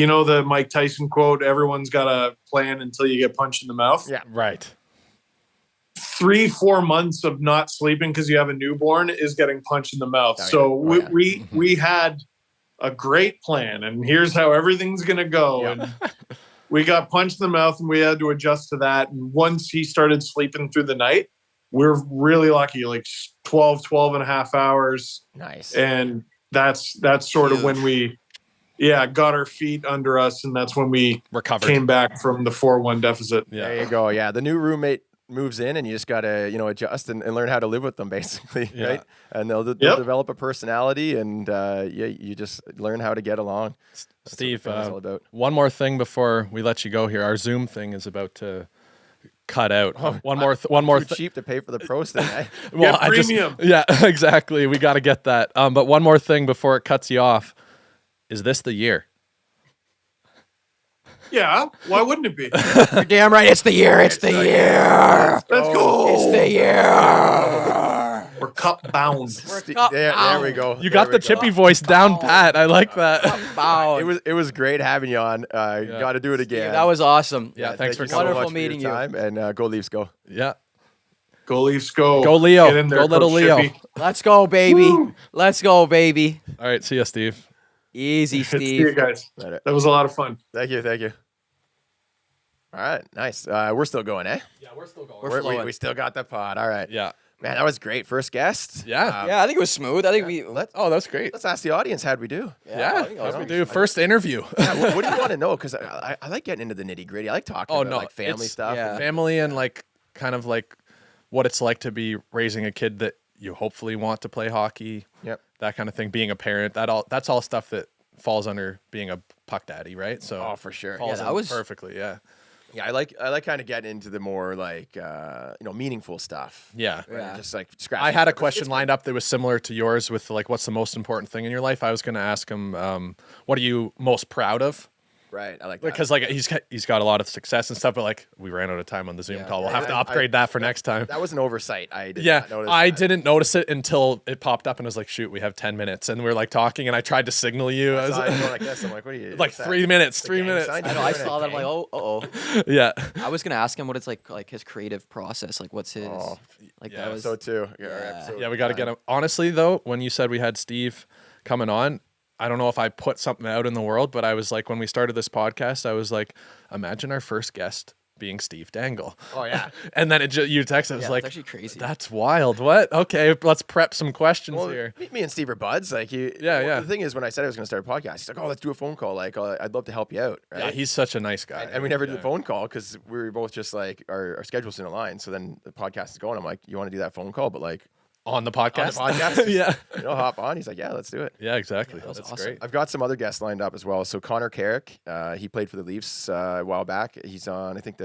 know, the Mike Tyson quote, everyone's got a plan until you get punched in the mouth. Yeah. Right. 3-4 months of not sleeping because you have a newborn is getting punched in the mouth. Oh, yeah. So Oh, yeah. we had a great plan, and here's how everything's going to go. Yeah. And we got punched in the mouth, and we had to adjust to that. And once he started sleeping through the night, we're really lucky, like 12 and a half hours. Nice. And that's sort of when we, got our feet under us. And that's when we Recovered. came back from the 4-1 deficit. Yeah. There you go. Yeah. The new roommate moves in and you just got to, adjust and learn how to live with them basically. Yeah. Right. And they'll develop a personality and you just learn how to get along. That's Steve, what it's all about. one more thing before we let you go here. Our Zoom thing is about to cut out. One more Too cheap to pay for the pro thing. Eh? Well, Get premium. yeah, exactly. We got to get that. But one more thing before it cuts you off. Is this the year? Yeah. Why wouldn't it be? You're damn right. It's the year. It's the year. Let's go. It's the year. We're cup bound. There we go. You got the chippy voice down pat. I like that. Wow. It was great having you on. Got to do it again. That was awesome. Yeah, thanks for Thank you coming. so Wonderful much for your meeting you. time, and go Leafs, go. Yeah. Go Leafs, go. Go Leo. Get in there, Go little Coach Leo. Shippy. Let's go, baby. Let's go, baby. All right. See ya, Steve. Easy, See you Steve. guys. Later. That was a lot of fun. Thank you. All right, nice. We're still going, eh? Yeah, we're still going. We're flowing. We still got the pod. All right. Yeah. Man, that was great. First guest. Yeah. Yeah, I think it was smooth. I think we. Oh, that's great. Let's ask the audience, how'd we do? Yeah. I think that was As we good. do. First interview. Yeah, what do you want to know? Because I like getting into the nitty gritty. I like talking about like family it's- stuff. yeah. Family and like kind of like what it's like to be raising a kid that you hopefully want to play hockey. Yep. That kind of thing. Being a parent. That's all stuff that falls under being a puck daddy, right? So Oh, for sure. falls Yeah, that in was- perfectly. Yeah. Yeah, I like kind of getting into the more like meaningful stuff. Yeah. Right? Yeah. Just like scratch. I had a question lined up that was similar to yours with like, what's the most important thing in your life? I was going to ask him, what are you most proud of? Right. I like that. Because like he's got a lot of success and stuff, but like we ran out of time on the Zoom Yeah. call. We'll Yeah, have to I- upgrade that for next time. That was an oversight. I did Yeah, not notice I that. didn't notice it until it popped up and I was like, shoot, we have 10 minutes. And we were like talking and I tried to signal you. I I was saw it go like this. I'm like, what are you? like what's that? 3 minutes, The 3 gang minutes. sign? I know. I saw that. I'm like, oh. Yeah. I was gonna ask him what it's like his creative process. Like, what's his? Oh, Like yeah, that was. So too. Yeah. Yeah, we got to get him. Honestly, though, when you said we had Steve coming on, I don't know if I put something out in the world, but I was like, when we started this podcast, I was like, imagine our first guest being Steve Dangle. Oh yeah. And then you texted, I was Yeah, like, it's actually crazy. that's wild. What? Okay, let's prep some questions Well, here. me and Steve are buds. Like, Yeah. The thing is, when I said I was going to start a podcast, he's like, "Oh, let's do a phone call. Like, I'd love to help you out." Right? Yeah, he's such a nice guy. and we never did Yeah. the phone call because we were both just like our schedules didn't align. So then the podcast is going. I'm like, "You want to do that phone call?" But like On the podcast? on the podcast, Yeah. hop on. He's like, "Yeah, let's do it." Yeah, exactly. that was That's awesome. great. I've got some other guests lined up as well. So Connor Carrick, he played for the Leafs a while back. He's on, I think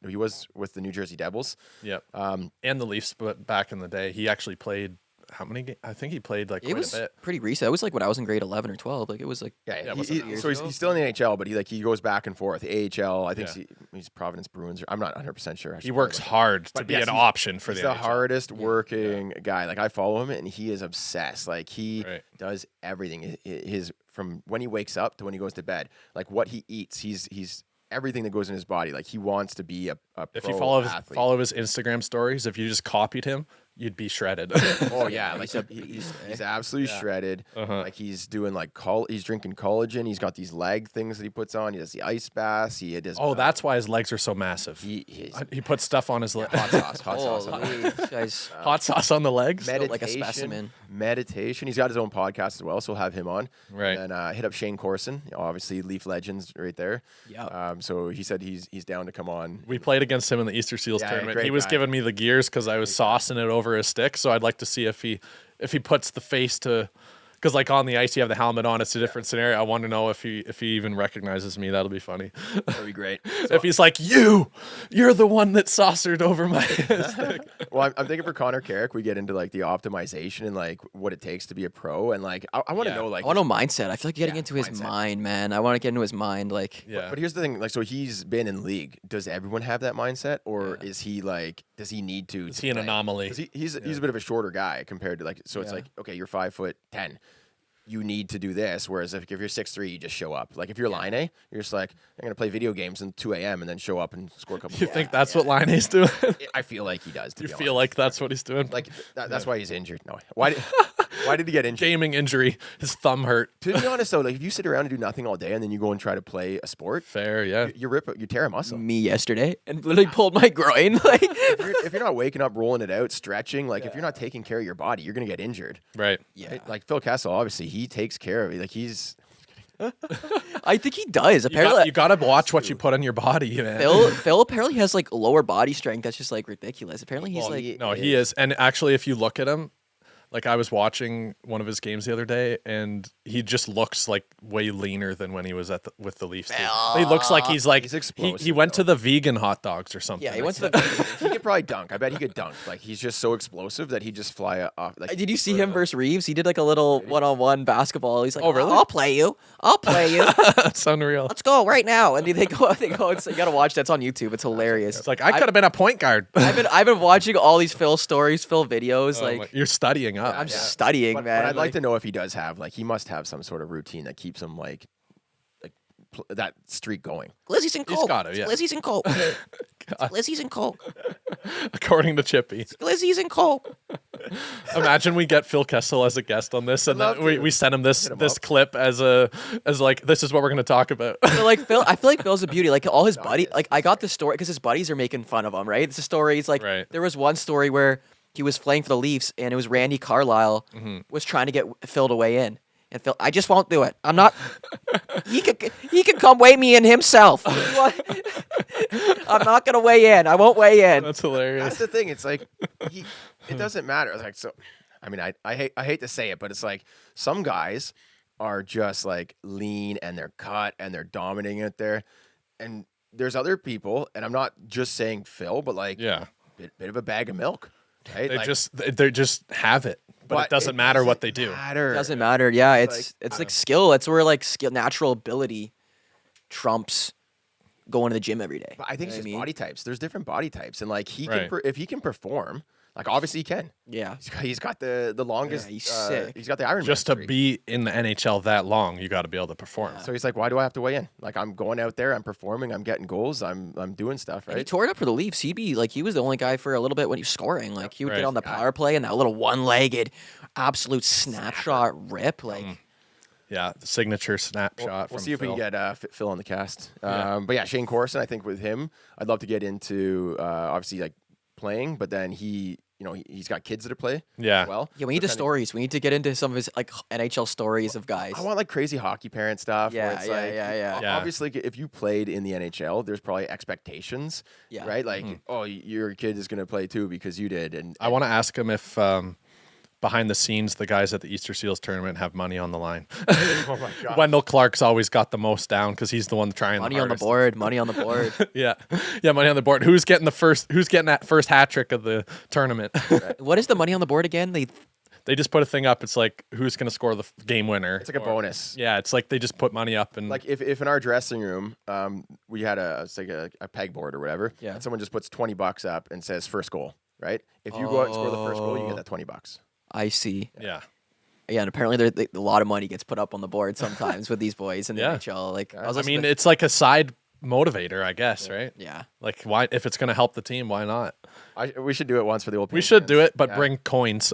he was with the New Jersey Devils. Yep. And the Leafs, but back in the day, he actually played how many games? I think he played like It quite was a bit. pretty recent. It was like when I was in grade 11 or 12. Like it was like Yeah, Yeah, he- was he- it years so he's still in the NHL, but he goes back and forth. AHL, I think Yeah. he's Providence Bruins. I'm not 100% sure. I He should works probably- hard to But be yes, an he's- option for He's the the NHL. hardest working guy. Like I follow him, and he is obsessed. Like he Right. does everything. His from when he wakes up to when he goes to bed. Like what he eats, he's everything that goes in his body. Like he wants to be a If pro you follow athlete. his Instagram stories, if you just copied him, you'd be shredded. Oh yeah, like he's absolutely shredded. Uh-huh. Like he's doing like he's drinking collagen. He's got these leg things that he puts on. He does the ice baths. He does. Oh, that's why his legs are so massive. He puts stuff on his legs. hot sauce. Hot sauce. holy, this guy's Hot sauce on the legs. built like a specimen. Meditation. He's got his own podcast as well, so we'll have him on. Right. And hit up Shane Corson, obviously Leaf Legends right there. Yeah. So he said he's down to come on. We played against him in the Easter Seals Yeah, tournament. great He was guy. giving me the gears because I was saucing it over his stick. So I'd like to see if he puts the face to, because like on the ice you have the helmet on. It's a different scenario. I want to know if he even recognizes me. That'll be funny. That'd be great. If he's like, you're the one that saucered over my stick. Well, I'm thinking for Connor Carrick, we get into like the optimization and like what it takes to be a pro, and like I want to Yeah. know like I want to know mindset. I feel like getting into his mindset. mind, man. I want to get into his mind. Like, Yeah. But here's the thing, like, so he's been in league. Does everyone have that mindset, or is he like, does he need to? Is he an anomaly? 'Cause he's a bit of a shorter guy compared to like, so it's Yeah. like, okay, you're 5'10", you need to do this. Whereas if you're 6'3", you just show up. Like if you're Line A, you're just like, I'm gonna play video games until 2 a.m. and then show up and score a couple. You goals. think that's what Liney's doing? I feel like he does. To You be feel honest. like that's what he's doing? like that's why he's injured. No, why did he get injured? Gaming injury. His thumb hurt. To be honest though, like if you sit around and do nothing all day and then you go and try to play a sport, Fair, yeah. you tear a muscle. me yesterday and literally pulled my groin. Like, If you're not waking up, rolling it out, stretching, like if you're not taking care of your body, you're gonna get injured. Right. yeah, Like Phil Kessel, obviously he takes care of it. Like he's I think he does. You Apparently, got to watch what you put on your body, man. Phil apparently has like lower body strength. That's just like ridiculous. Apparently, he's Well, like, No, he is. And actually, if you look at him, like I was watching one of his games the other day, and he just looks like way leaner than when he was with the Leafs. Team. He looks like he's like He's explosive, he went though. to the vegan hot dogs or something. yeah, he like went to the. he could probably dunk. I bet he could dunk. Like he's just so explosive that he just fly off. Like Did you see him versus Reeves? He did like a little one-on-one basketball. He's like, Oh, really? I'll play you. I'll play you. That's unreal. Let's go right now. And they go. It's, you gotta watch. That's on YouTube. It's hilarious. It's like I could have been a point guard. I've been watching all these Phil stories, Phil videos. Oh like my- you're studying up. I'm studying, But man. I'd like to know if he does have like he must have some sort of routine that keeps him like that streak going. Glizzies and He's Coke. gotta, yeah. Glizzies and Coke. Glizzies and Coke. According to Chippy. Glizzies and Coke. Imagine we get Phil Kessel as a guest on this, and love then we to. send him this him this up. clip as like this is what we're gonna talk about. So like Phil, I feel like Phil's a beauty. Like all his buddy, like I got the story because his buddies are making fun of him, right? It's a story. It's like Right. there was one story where he was playing for the Leafs and it was Randy Carlisle Mm-hmm. was trying to get Phil to weigh in, and Phil, I just won't do it. I'm not. he could come weigh me in himself. I'm not gonna weigh in. I won't weigh in. That's That's hilarious. the thing. It's like it doesn't matter. Like so, I mean, I hate to say it, but it's like some guys are just like lean and they're cut and they're dominating it there, and there's other people, and I'm not just saying Phil, but like Yeah, bit of a bag of milk, right? they Like, just have it, but it doesn't matter what they do. Matter. Doesn't matter. Yeah, It's it's like skill. That's where like skill, natural ability trumps going to the gym every day. But I think it's You know just what I mean? body types. There's different body types, and like he Right. can if he can perform, like obviously he can. Yeah. He's got the longest. he's sick. He's got the Iron. Just to be in the NHL that long, you got to be able to perform. So he's like, why do I have to weigh in? Like I'm going out there, I'm performing, I'm getting goals, I'm doing stuff, And he right? tore it up for the Leafs. He was the only guy for a little bit when he was scoring. Like he would Right. get on the power play and that little one-legged absolute snapshot rip. Like Yeah, the signature snapshot. We'll from see if we Phil. can get Phil on the cast. Yeah. But yeah, Shane Corson, I think with him, I'd love to get into obviously like playing, but then he's got kids that are play Yeah. as well. Yeah, we need the stories. We need to get into some of his like NHL stories of guys. I want like crazy hockey parent stuff. where Yeah, it's yeah, like, yeah. Yeah. Obviously, if you played in the NHL, there's probably expectations, Yeah. right? Like, oh, your kid is going to play too because you did. And I want to ask him if behind the scenes, the guys at the Easter Seals tournament have money on the line. oh my god, Wendell Clark's always got the most down because he's the one trying Money the on the hardest. board. Money on the board. Yeah, money on the board. Who's getting that first hat trick of the tournament? What is the money on the board again? They just put a thing up. It's like who's going to score the game winner. it's like a bonus. Yeah, it's like they just put money up and Like if in our dressing room, we had a pegboard or whatever, Yeah. and someone just puts $20 up and says first goal, right? If you go out and score the first goal, you get that $20. I see. yeah. Yeah, and apparently a lot of money gets put up on the board sometimes with these boys in the Yeah. NHL. Like, I mean, it's like a side motivator, I guess, right? yeah. Like, why if it's going to help the team, why not? We should do it once for the old. We should do it, but Yeah. bring coins.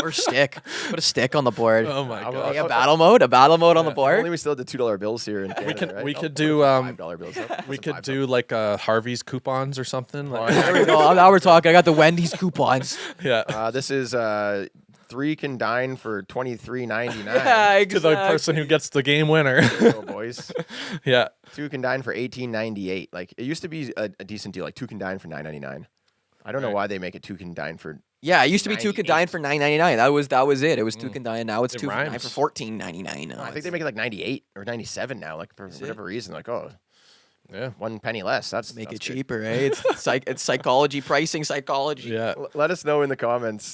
Or stick. Put a stick on the board. Oh my I- god. Like a battle mode on the board. Only we still had the $2 bills here in Canada, could- right? we Oh, could what do, if $5 bills. We could do like Harvey's coupons or something. Like, There we go. Now we're talking. I got the Wendy's coupons. yeah. This is 3 can dine for $23.99. Yeah, To the person who gets the game winner. Go, boys. Yeah. 2 can dine for $18.98. Like it used to be a decent deal. Like 2 can dine for $9.99. I don't know Right. why they make it 2 can dine for. Yeah, it used to be 2 can dine for $9.99. That was it. It was 2 can dine. Now it's It 2 can dine rhymes. for $14.99. I think they make it like 98 or 97 now. Like for whatever reason, like Yeah. 1 penny less. That's make it good. cheaper, eh? It's psychology, pricing psychology. Yeah. Let us know in the comments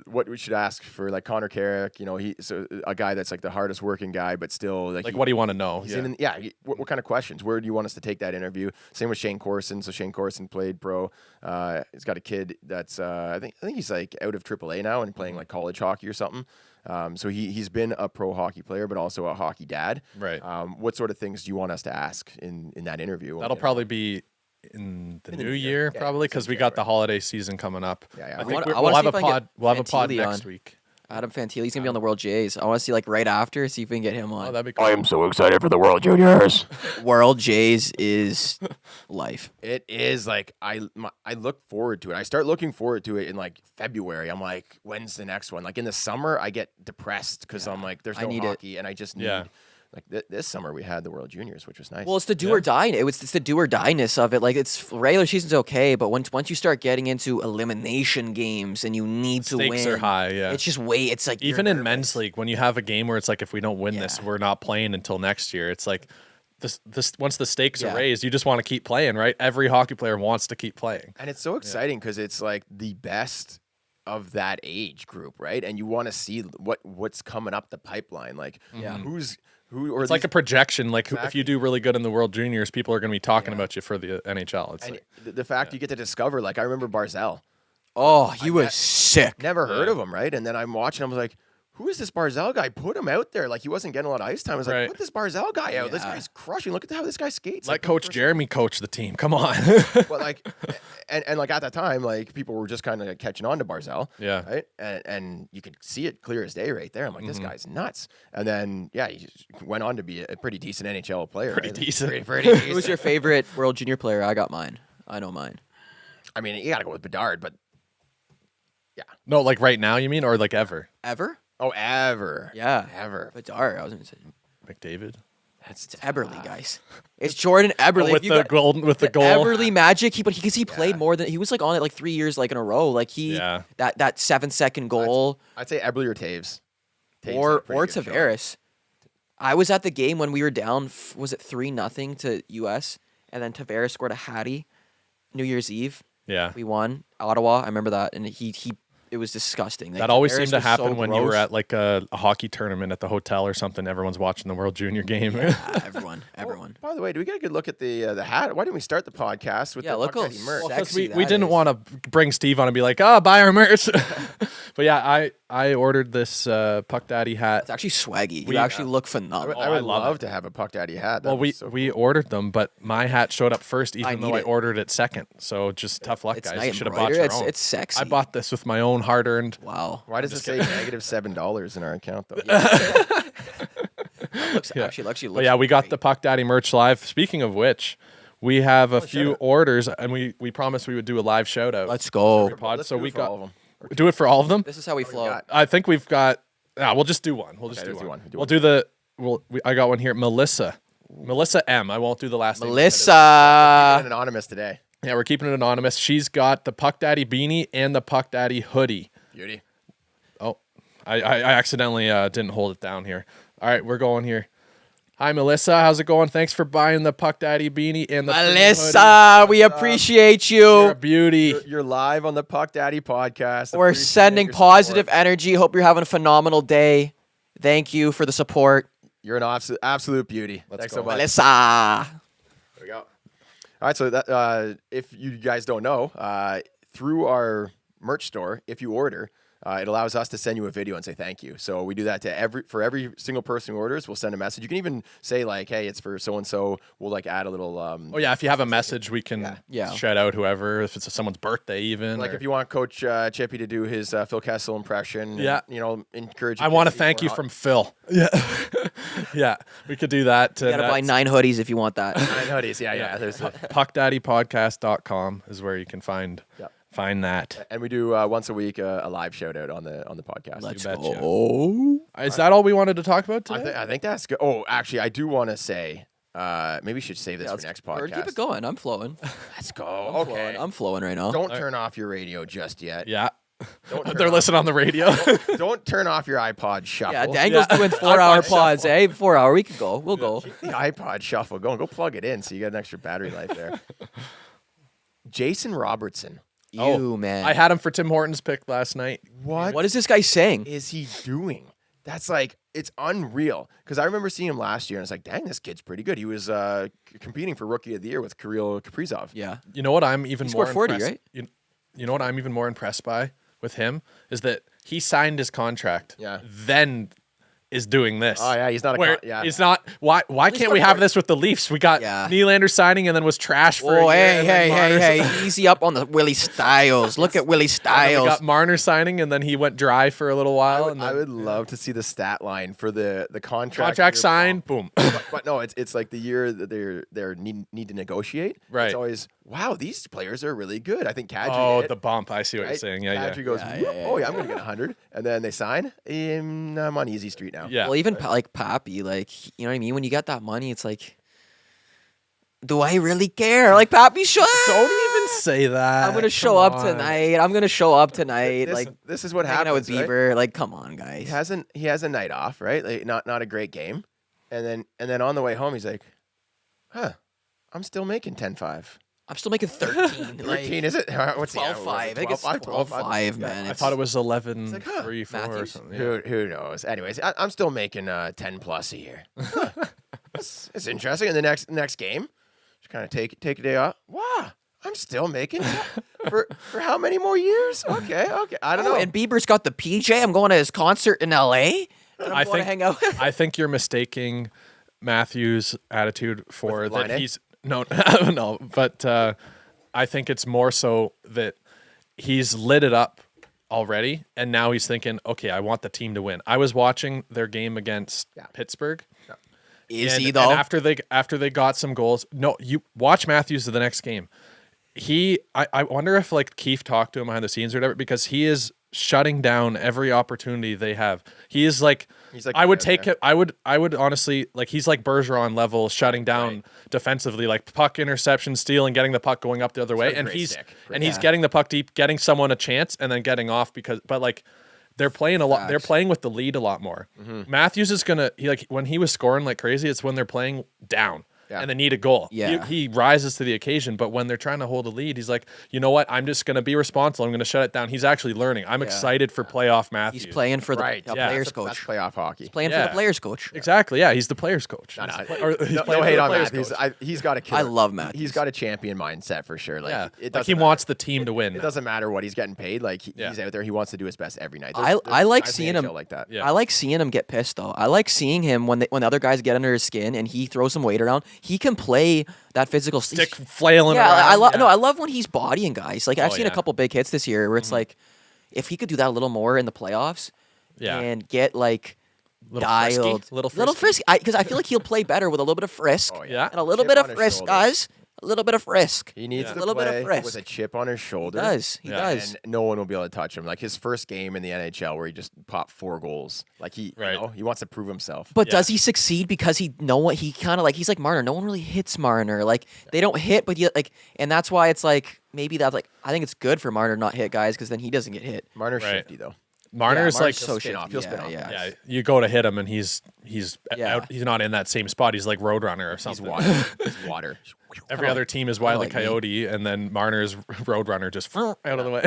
what we should ask for like Connor Carrick. He's a guy that's like the hardest working guy, but still Like, what do you want to know? He's Yeah. what kind of questions? Where do you want us to take that interview? Same with Shane Corson. So Shane Corson played pro. He's got a kid that's I think he's like out of AAA now and playing like college hockey or something. So he's been a pro hockey player, but also a hockey dad. Right. What sort of things do you want us to ask in that interview? That'll probably be in the new year, Yeah, probably, because we got the holiday season coming up. Yeah, yeah. I I think wanna- I we'll wanna have see a if I can pod. get We'll have a pod Fantilli next on. week. Adam Fantilli's gonna be on the World Jays. I want to see like right after, see if we can get him on. Oh, that'd be cool. I am so excited for the World Juniors. World Jays is life. It is like I look forward to it. I start looking forward to it in like February. I'm like, when's the next one? Like in the summer, I get depressed because I'm like, there's I no need it. hockey, and I just need. Yeah. Like this summer, we had the World Juniors, which was nice. Well, it's the do or die. It's the do or die-ness of it. Like it's regular season's okay, but once you start getting into elimination games and you need to Stakes win, are high. Yeah. it's just It's like Even you're in men's league, when you have a game where it's like, if we don't win this, Yeah. we're not playing until next year. It's like this once the stakes Yeah. are raised, you just want to keep playing, right? Every hockey player wants to keep playing. and it's so exciting because it's like the best of that age group, right? And you want to see what's coming up the pipeline. Like, Yeah. who or It's like a projection. Like if Exactly. you do really good in the World Juniors, people are going to be talking about you for the NHL. It's and like, the fact you get to discover. Like I remember Barzell. Oh, he was sick. Never heard of him, right? And then I'm watching. I was like, who is this Barzell guy? Put him out there. Like he wasn't getting a lot of ice time. I was like, Right. put this Barzell guy out. This Yeah. guy's crushing. Look at how this guy skates. let Like, Coach Jeremy coach the team. Come on. But like, and like at that time, like people were just kind of like catching on to Barzell. Yeah. Right. And you could see it clear as day right there. I'm like, this guy's nuts. And then he just went on to be a pretty decent NHL player. Pretty right? decent. Pretty decent. Who was your favorite World Junior player? I got mine. I know mine. I mean, you got to go with Bedard, but No, like right now, you mean, or like ever? Ever? ever. Yeah. Ever. Bedard. I was gonna say McDavid. That's it's Eberle, guys. It's Jordan Eberle. with If you the got- golden, with the goal. Eberle magic. He played more than he was like on it like 3 years like in a row. Like Yeah. that 7-second goal I'd say Eberle or Taves. Taves had a or pretty good shot. Tavares. I was at the game when we were down. Was it 3-0 to US? And then Tavares scored a hattie. New Year's Eve, Yeah. we won Ottawa. I remember that, and he. It was disgusting. Like, That always Tavares seemed to was so happen when you were gross. at like a hockey tournament at the hotel or something. Everyone's watching the World Junior game. Everyone. By the way, do we get a good look at the hat? Why didn't we start the podcast with Yeah, the look Puck how Ready merch? sexy Because we that didn't is. want to bring Steve on and be like, oh, buy our merch. But But yeah, I ordered this Puck Daddy hat. It's actually swaggy. We- You actually look I phenomenal. would, I would I love love to have a Puck Daddy hat. That Well, would we be so we cool. ordered them, but my hat showed up first, I even though need I it. ordered it second. So just tough luck, It's guys. nice You should have bought embroidered. your own. It's sexy. I bought this with my own hard-earned. Wow. Why does it say -$7 in our account though? Looks Yeah. actually looks But yeah, we got great. the Puck Daddy merch live. Speaking of which, we have a few orders, and we promised we would do a live shout out. Let's go. Pod, Let's so do we it for all got of them. do it for all of them. This is how we flow. got? I think we've got. We'll just do one. We'll just Okay, do let's do one. one. Do We'll one. do the. I got one here. Melissa M. I won't do the last name. Melissa. An anonymous today. Yeah, we're keeping it anonymous. She's got the Puck Daddy beanie and the Puck Daddy hoodie. Beauty. Oh, I accidentally didn't hold it down here. All right, we're going here. Hi, Melissa. How's it going? Thanks for buying the Puck Daddy beanie and the hoodie. Melissa, we appreciate You're a you. beauty. You're live on the Puck Daddy podcast. We're Appreciate sending your positive support. energy. Hope you're having a phenomenal day. Thank you for the support. You're an absolute beauty. Thanks so much. Melissa. There we go. All right, so that if you guys don't know, through our merch store, if you order, it allows us to send you a video and say thank you. So we do that to every single person who orders. We'll send a message. You can even say like, "Hey, it's for so and so." We'll like add a little. Oh yeah, if you have a message, we can Yeah. shout out whoever. If it's someone's birthday, even. Like or- if you want Coach Chippy to do his Phil Kessel impression. Yeah. And, encourage. I want to thank you from Phil. Yeah, yeah, we could do that. You gotta buy 9 hoodies if you want that. hoodies. Yeah. There's. puckdaddypodcast.com is where you can find that. And we do once a week a live shout out on the podcast. Let's betcha. go. Is that all we wanted to talk about today? I think that's good. Oh, actually, I do want to say, maybe we should save this for Let's- next or podcast. keep it going. I'm flowing. Let's go. I'm Okay. flowing. I'm flowing right now. Don't turn off your radio just yet. Yeah, Don't turn they're off- listening on the radio. Don't turn off your iPod shuffle. Yeah, Dangle's Yeah. doing 4-hour iPod pods, eh? 4 hour. We could go. We'll go. Keep the iPod shuffle going. Go plug it in so you get an extra battery life there. Jason Robertson. You, man. I had him for Tim Hortons pick last night. What is this guy saying? is he doing? That's like, it's unreal. Because I remember seeing him last year and it's like, dang, this kid's pretty good. He was competing for Rookie of the Year with Kirill Kaprizov. Yeah. You know what I'm even He more scored 40, impressed, right? You know what I'm even more impressed by with him is that he signed his contract. Yeah. Then is doing this. Oh, yeah, he's not a Where yeah. it's not. Why can't we have this with the Leafs? We got Yeah. Nylander signing and then was trash for Oh, a year. hey, and then hey, Marner hey, hey. Easy up on the Willie Styles. Look at Willie And then we Styles. got Marner signing and then he went dry for a little while. and I then would love to see the stat line for the contract. contract year signed. bump. Boom. But no, it's like the year that they're need to negotiate. Right. It's always, wow, these players are really good. I think Kadri Oh, did, the bump. I see what right? you're saying. Yeah, Kadri yeah. goes, Yeah, "Whoop, yeah, oh yeah, I'm gonna get 100, and then they sign. I'm on easy street now. Yeah. Well, even like Pappy, like, you know what I mean? When you get that money, it's like, do I really care? Like, Pappy, Don't even say that. I'm gonna show Come up on. tonight. I'm gonna show up tonight. This, Like, this is what hanging out with happens. Right? Bieber. Like, come on, He guys. has a night off, right? Like not a great game, and then on the way home he's like, huh, I'm still making 10.5. I'm still making 13. 13 is it? What's 12.5. I think it's 12.5, man. I thought it was 11, like, huh, 3, 4 or Matthews? something. Yeah. Who knows? Anyways, I'm still making 10 plus a year. Huh. It's interesting. And the next game, just kind of take a day off. Wow, I'm still making for how many more years? Okay. I don't know. And Bieber's got the PJ. I'm going to his concert in LA. And I'm going to hang out. I think you're mistaking Matthew's attitude for With that Laine? he's no, no, but I think it's more so that he's lit it up already, and now he's thinking, okay, I want the team to win. I was watching their game against Pittsburgh. Is and, he, though? And after they got some goals, no, you watch Matthews to the next game. I wonder if like Keefe talked to him behind the scenes or whatever, because he is shutting down every opportunity they have. He is like, I would take it. I would honestly, like, he's like Bergeron level shutting down defensively, like puck interception, steal, and getting the puck going up the other way. got a And great he's stick. he's getting the puck deep, getting someone a chance, and then getting off but like they're playing a lot. They're playing with the lead a lot more. Matthews is gonna when he was scoring like crazy, it's when they're playing down. and they need a goal. Yeah. He rises to the occasion, but when they're trying to hold a lead, he's like, you know what? I'm just going to be responsible. I'm going to shut it down. He's actually learning. I'm excited for playoff Matthews. He's playing for the Right. players That's coach. playoff hockey. He's playing for Yeah. the players coach. Exactly. Yeah, he's the players coach. No, He's no playing for hate the on players Matthews. coach. He's got a killer. I love Matthews. He's got a champion mindset for sure. Like, Yeah, it like he doesn't wants the team to win. It doesn't matter what he's getting paid. Like he's out there. He wants to do his best every night. I like guys in seeing the him NHL like that. Yeah. I like seeing him get pissed though. I like seeing him when the other guys get under his skin and he throws some weight around. He can play that physical Stick flailing Yeah, around. I love. yeah. No, I love when he's bodying guys. Like I've Oh, seen a yeah. couple big hits this year where it's like, if he could do that a little more in the playoffs, Yeah. and get like Little dialed, frisky? Little little frisky. Because I feel like he'll play better with a little bit of frisk Oh, Yeah. and a little Chip bit on of his frisk, shoulder. guys. A little bit of frisk. He needs Yeah. to A little bit of play frisk. with a chip on his shoulder. He does. He Yeah. does. And no one will be able to touch him. Like his first game in the NHL where he just popped 4 goals. Like Right. he wants to prove himself. But Yeah. does he succeed because he kind of like he's like Marner. No one really hits Marner. Like they don't hit, but and that's why it's like maybe that's like I think it's good for Marner to not hit guys because then he doesn't get hit. Marner's Right. shifty though. Marner's Yeah, like so spin shifty. off. He'll spin off Yeah. yeah, you go to hit him and he's Yeah. out. He's not in that same spot. He's like Roadrunner or He's something. water. He's water. Every other team is Wile E. like me. Coyote, and then Marner's Roadrunner just out of the way.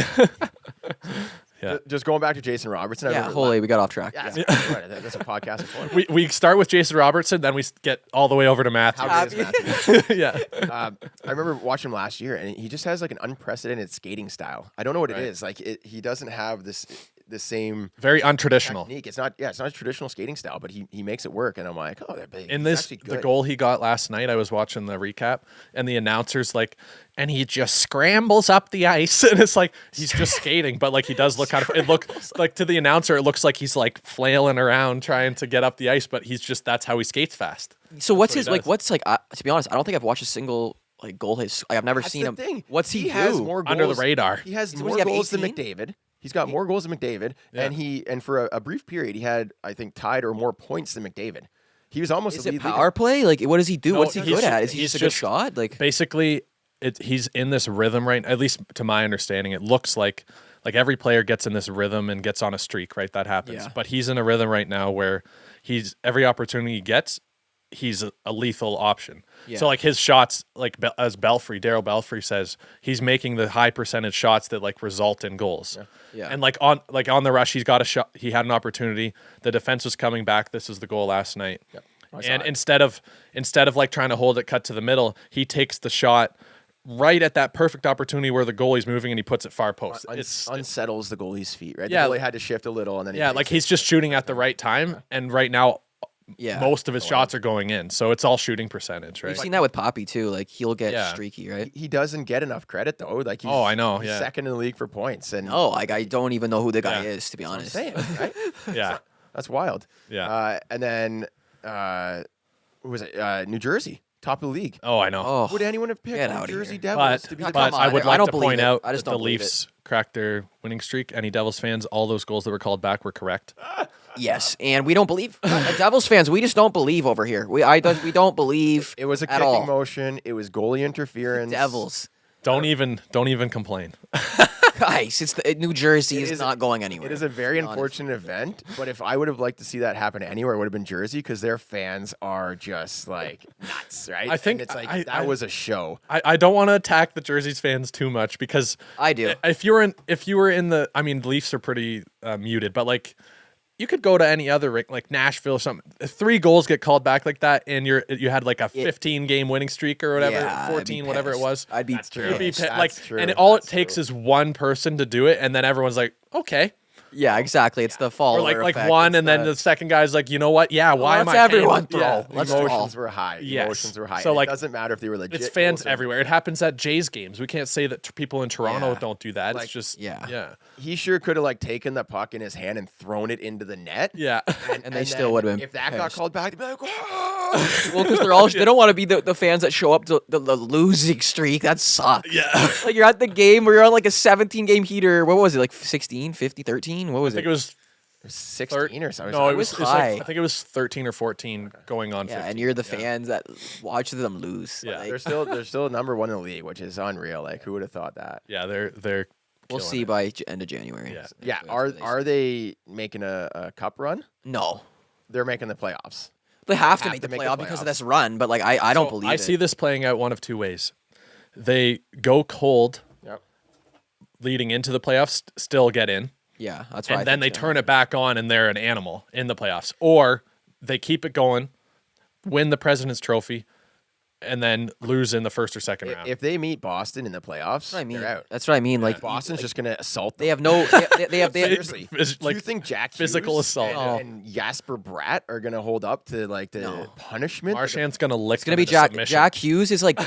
Yeah. Just going back to Jason Robertson. I Yeah, remember holy, we got off track. Yeah, that's a podcast. Before. we start with Jason Robertson, then we get all the way over to Matthews. How good is Matthews? yeah, I remember watching him last year, and he just has like an unprecedented skating style. I don't know what Right. it is. Like he doesn't have the same very untraditional. technique. It's not a traditional skating style, but he makes it work. And I'm like, oh, they're big. In He's this, actually the good. goal he got last night, I was watching the recap, and the announcer's like, and he just scrambles up the ice, and it's like he's just skating, but like he does look kind of. It looks like to the announcer, it looks like he's like flailing around trying to get up the ice, but that's how he skates fast. So what's what he his like? does. What's like? To be honest, I don't think I've watched a single like goal. I've never That's seen the him. thing. What's he, has do? more goals Under the radar. He has What more does he have, goals than 18? McDavid. He's got more goals than McDavid, Yeah. and for a brief period, he had I think tied or more points than McDavid. He was almost Is the it lead power leader. play? Like what does he do? No, What's he he's- good at? Is he he's just a good just- shot? Like Basically, he's in this rhythm right. At least to my understanding, it looks like every player gets in this rhythm and gets on a streak. Right, that happens. Yeah. But he's in a rhythm right now where every opportunity he gets, he's a lethal option. Yeah. So like his shots, like as Daryl Belfry says, he's making the high percentage shots that like result in goals. Yeah. And like on the rush, he's got a shot. He had an opportunity. The defense was coming back. This is the goal last night. I saw And it. instead of like trying to hold it cut to the middle, he takes the shot right at that perfect opportunity where the goalie's moving and he puts it far post. It's unsettles the goalie's feet. Right. Yeah. The goalie had to shift a little, and then he yeah, takes like it. he's just shooting at the right time. And right now, yeah, most of his shots are going in, so it's all shooting percentage, right? We've seen that with Poppy too. Like he'll get Yeah. streaky, right? He doesn't get enough credit though. Like he's, Oh, I know, he's yeah. second in the league for points, and No, like I don't even know who the guy Yeah. is, to be honest. saying, right? Yeah, That's wild. yeah. And then who was it? New Jersey, top of the league. Oh, I know. Oh, Would anyone have picked Get New outta Jersey here. Devils But, to be Come the but on, I would I like don't to believe point it. out I just that the don't believe Leafs cracked their winning streak. Any Devils fans, all those goals that were called back were correct. yes, and we don't believe. Devils fans, we just don't believe over here. We don't believe. It was a at kicking all. motion. It was goalie interference. Devils, Don't even complain. guys, New Jersey is is- not going anywhere. It is a very to be honest. unfortunate event, but if I would have liked to see that happen anywhere, it would have been Jersey because their fans are just like nuts, right? I think and it's like I- that was a show. I don't want to attack the Jerseys fans too much because I do. if you were in the, I mean, the Leafs are pretty muted, but like you could go to any other rink, like Nashville or something. If 3 goals get called back like that, and you had like a 15 game winning streak or whatever, Yeah, I'd be 14, whatever it pissed. was. I'd be That's true. You'd be pissed. pit- That's like, true. and all That's it takes true. is one person to do it, and then everyone's like, okay, Yeah, exactly. It's the follower or like effect. one, It's and then the second guy's like, you know what? Yeah, why am let's I paying- everyone throw. Yeah. Let's Emotions draw. were high. Yes. Emotions were high. So, And like, it doesn't matter if they were legit. It's fans goals or- everywhere. It happens at Jays games. We can't say that people in Toronto Yeah. don't do that. Like, it's just yeah. yeah, He sure could have like taken the puck in his hand and thrown it into the net. yeah. And they still then would've been If that got pissed. called back, they'd be like, "Whoa!" Well, because they're all they don't want to be the fans that show up to the losing streak. That sucks. Yeah. Like you're at the game where you're on like a 17 game heater. What was it? Like 16, 50, 13? What was I think it? it was 16 or so. no, it was was like, high. I think it was 13 or 14 going on. Yeah, 15. and you're the Yeah. fans that watch them lose. Yeah. Like, They're still number 1 in the league, which is unreal. Like who would have thought that? Yeah, they're. we'll killing see it. by end of January. Yeah. Yeah, are they making a cup run? No. They're making the playoffs. They have to make the playoff because of this run, but like I don't believe it. I see this playing out one of two ways. They go cold leading into the playoffs, still get in. Yeah, that's right. And then they turn it back on and they're an animal in the playoffs. Or they keep it going, win the President's Trophy, and then lose in the first or second round. If they meet Boston in the playoffs, That's what I mean. they're out. That's what I mean. Like Boston's just going to assault them. they have no. They have. Seriously. Phys- Do like you think Jack physical Hughes assault. and Jasper Bratt are going to hold up to like the punishment? Marchand's going to lick It's gonna be Jack Hughes is like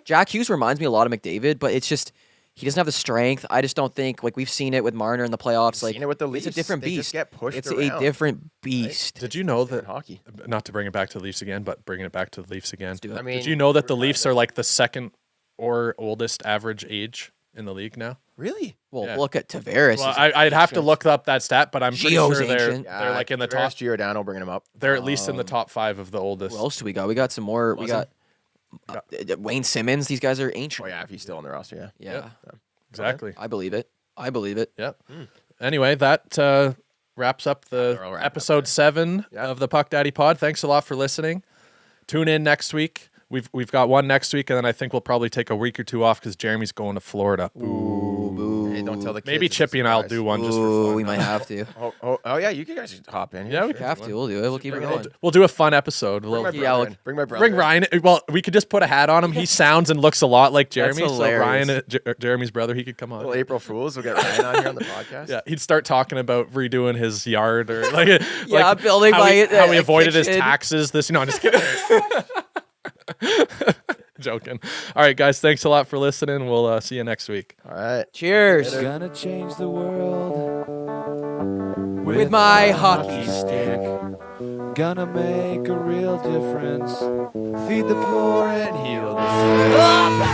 Jack Hughes reminds me a lot of McDavid, but it's just he doesn't have the strength. I just don't think like we've seen it with Marner in the playoffs. Like seen it with the it's a Leafs. different They beast. just get pushed it's around, a different beast. Did you know that, hockey. not to bring it back to the Leafs again, but bringing it back to the Leafs again. do it. I mean, Did you know that the Leafs are like the second or oldest average age in the league now? Really? Well, Yeah. look at Tavares. Well, I'd have to look up that stat, but I'm pretty Gio's sure they're ancient. like in the Tavares, top. Giordano bringing him up. They're at least in the top 5 of the oldest. Who else do we got? We got some more. We got Wayne Simmons. These guys are ancient. Oh yeah, if he's still on the roster, yeah. Yeah, Exactly. I believe it. I believe it. Yep. Anyway, that wraps up the We'll wrap up episode 7 of the Puck Daddy Pod. Thanks a lot for listening. Tune in next week. We've got one next week, and then I think we'll probably take a week or two off because Jeremy's going to Florida. Hey, don't tell the kids. Maybe it's a Chippy and I'll surprise. do one just for Ooh, fun. we might have to. Oh yeah, you guys should hop in. Yeah, we We have to. We'll do it. We'll keep it going. We'll do a fun episode. Bring my We'll brother look- in. Bring my brother. bring in. Ryan. Well, we could just put a hat on him. He sounds and looks a lot like Jeremy. So hilarious. Ryan, Jeremy's brother, he could come on. Little April Fools. We'll get Ryan on here on the podcast. Yeah, he'd start talking about redoing his yard or like, Yeah, building how my, how he avoided his kitchen. taxes. I'm just kidding. Joking. All right, guys, thanks a lot for listening. We'll see you next week. All right. Cheers. Gonna change the world With my hockey stick. Gonna make a real difference. Feed the poor and heal the sick.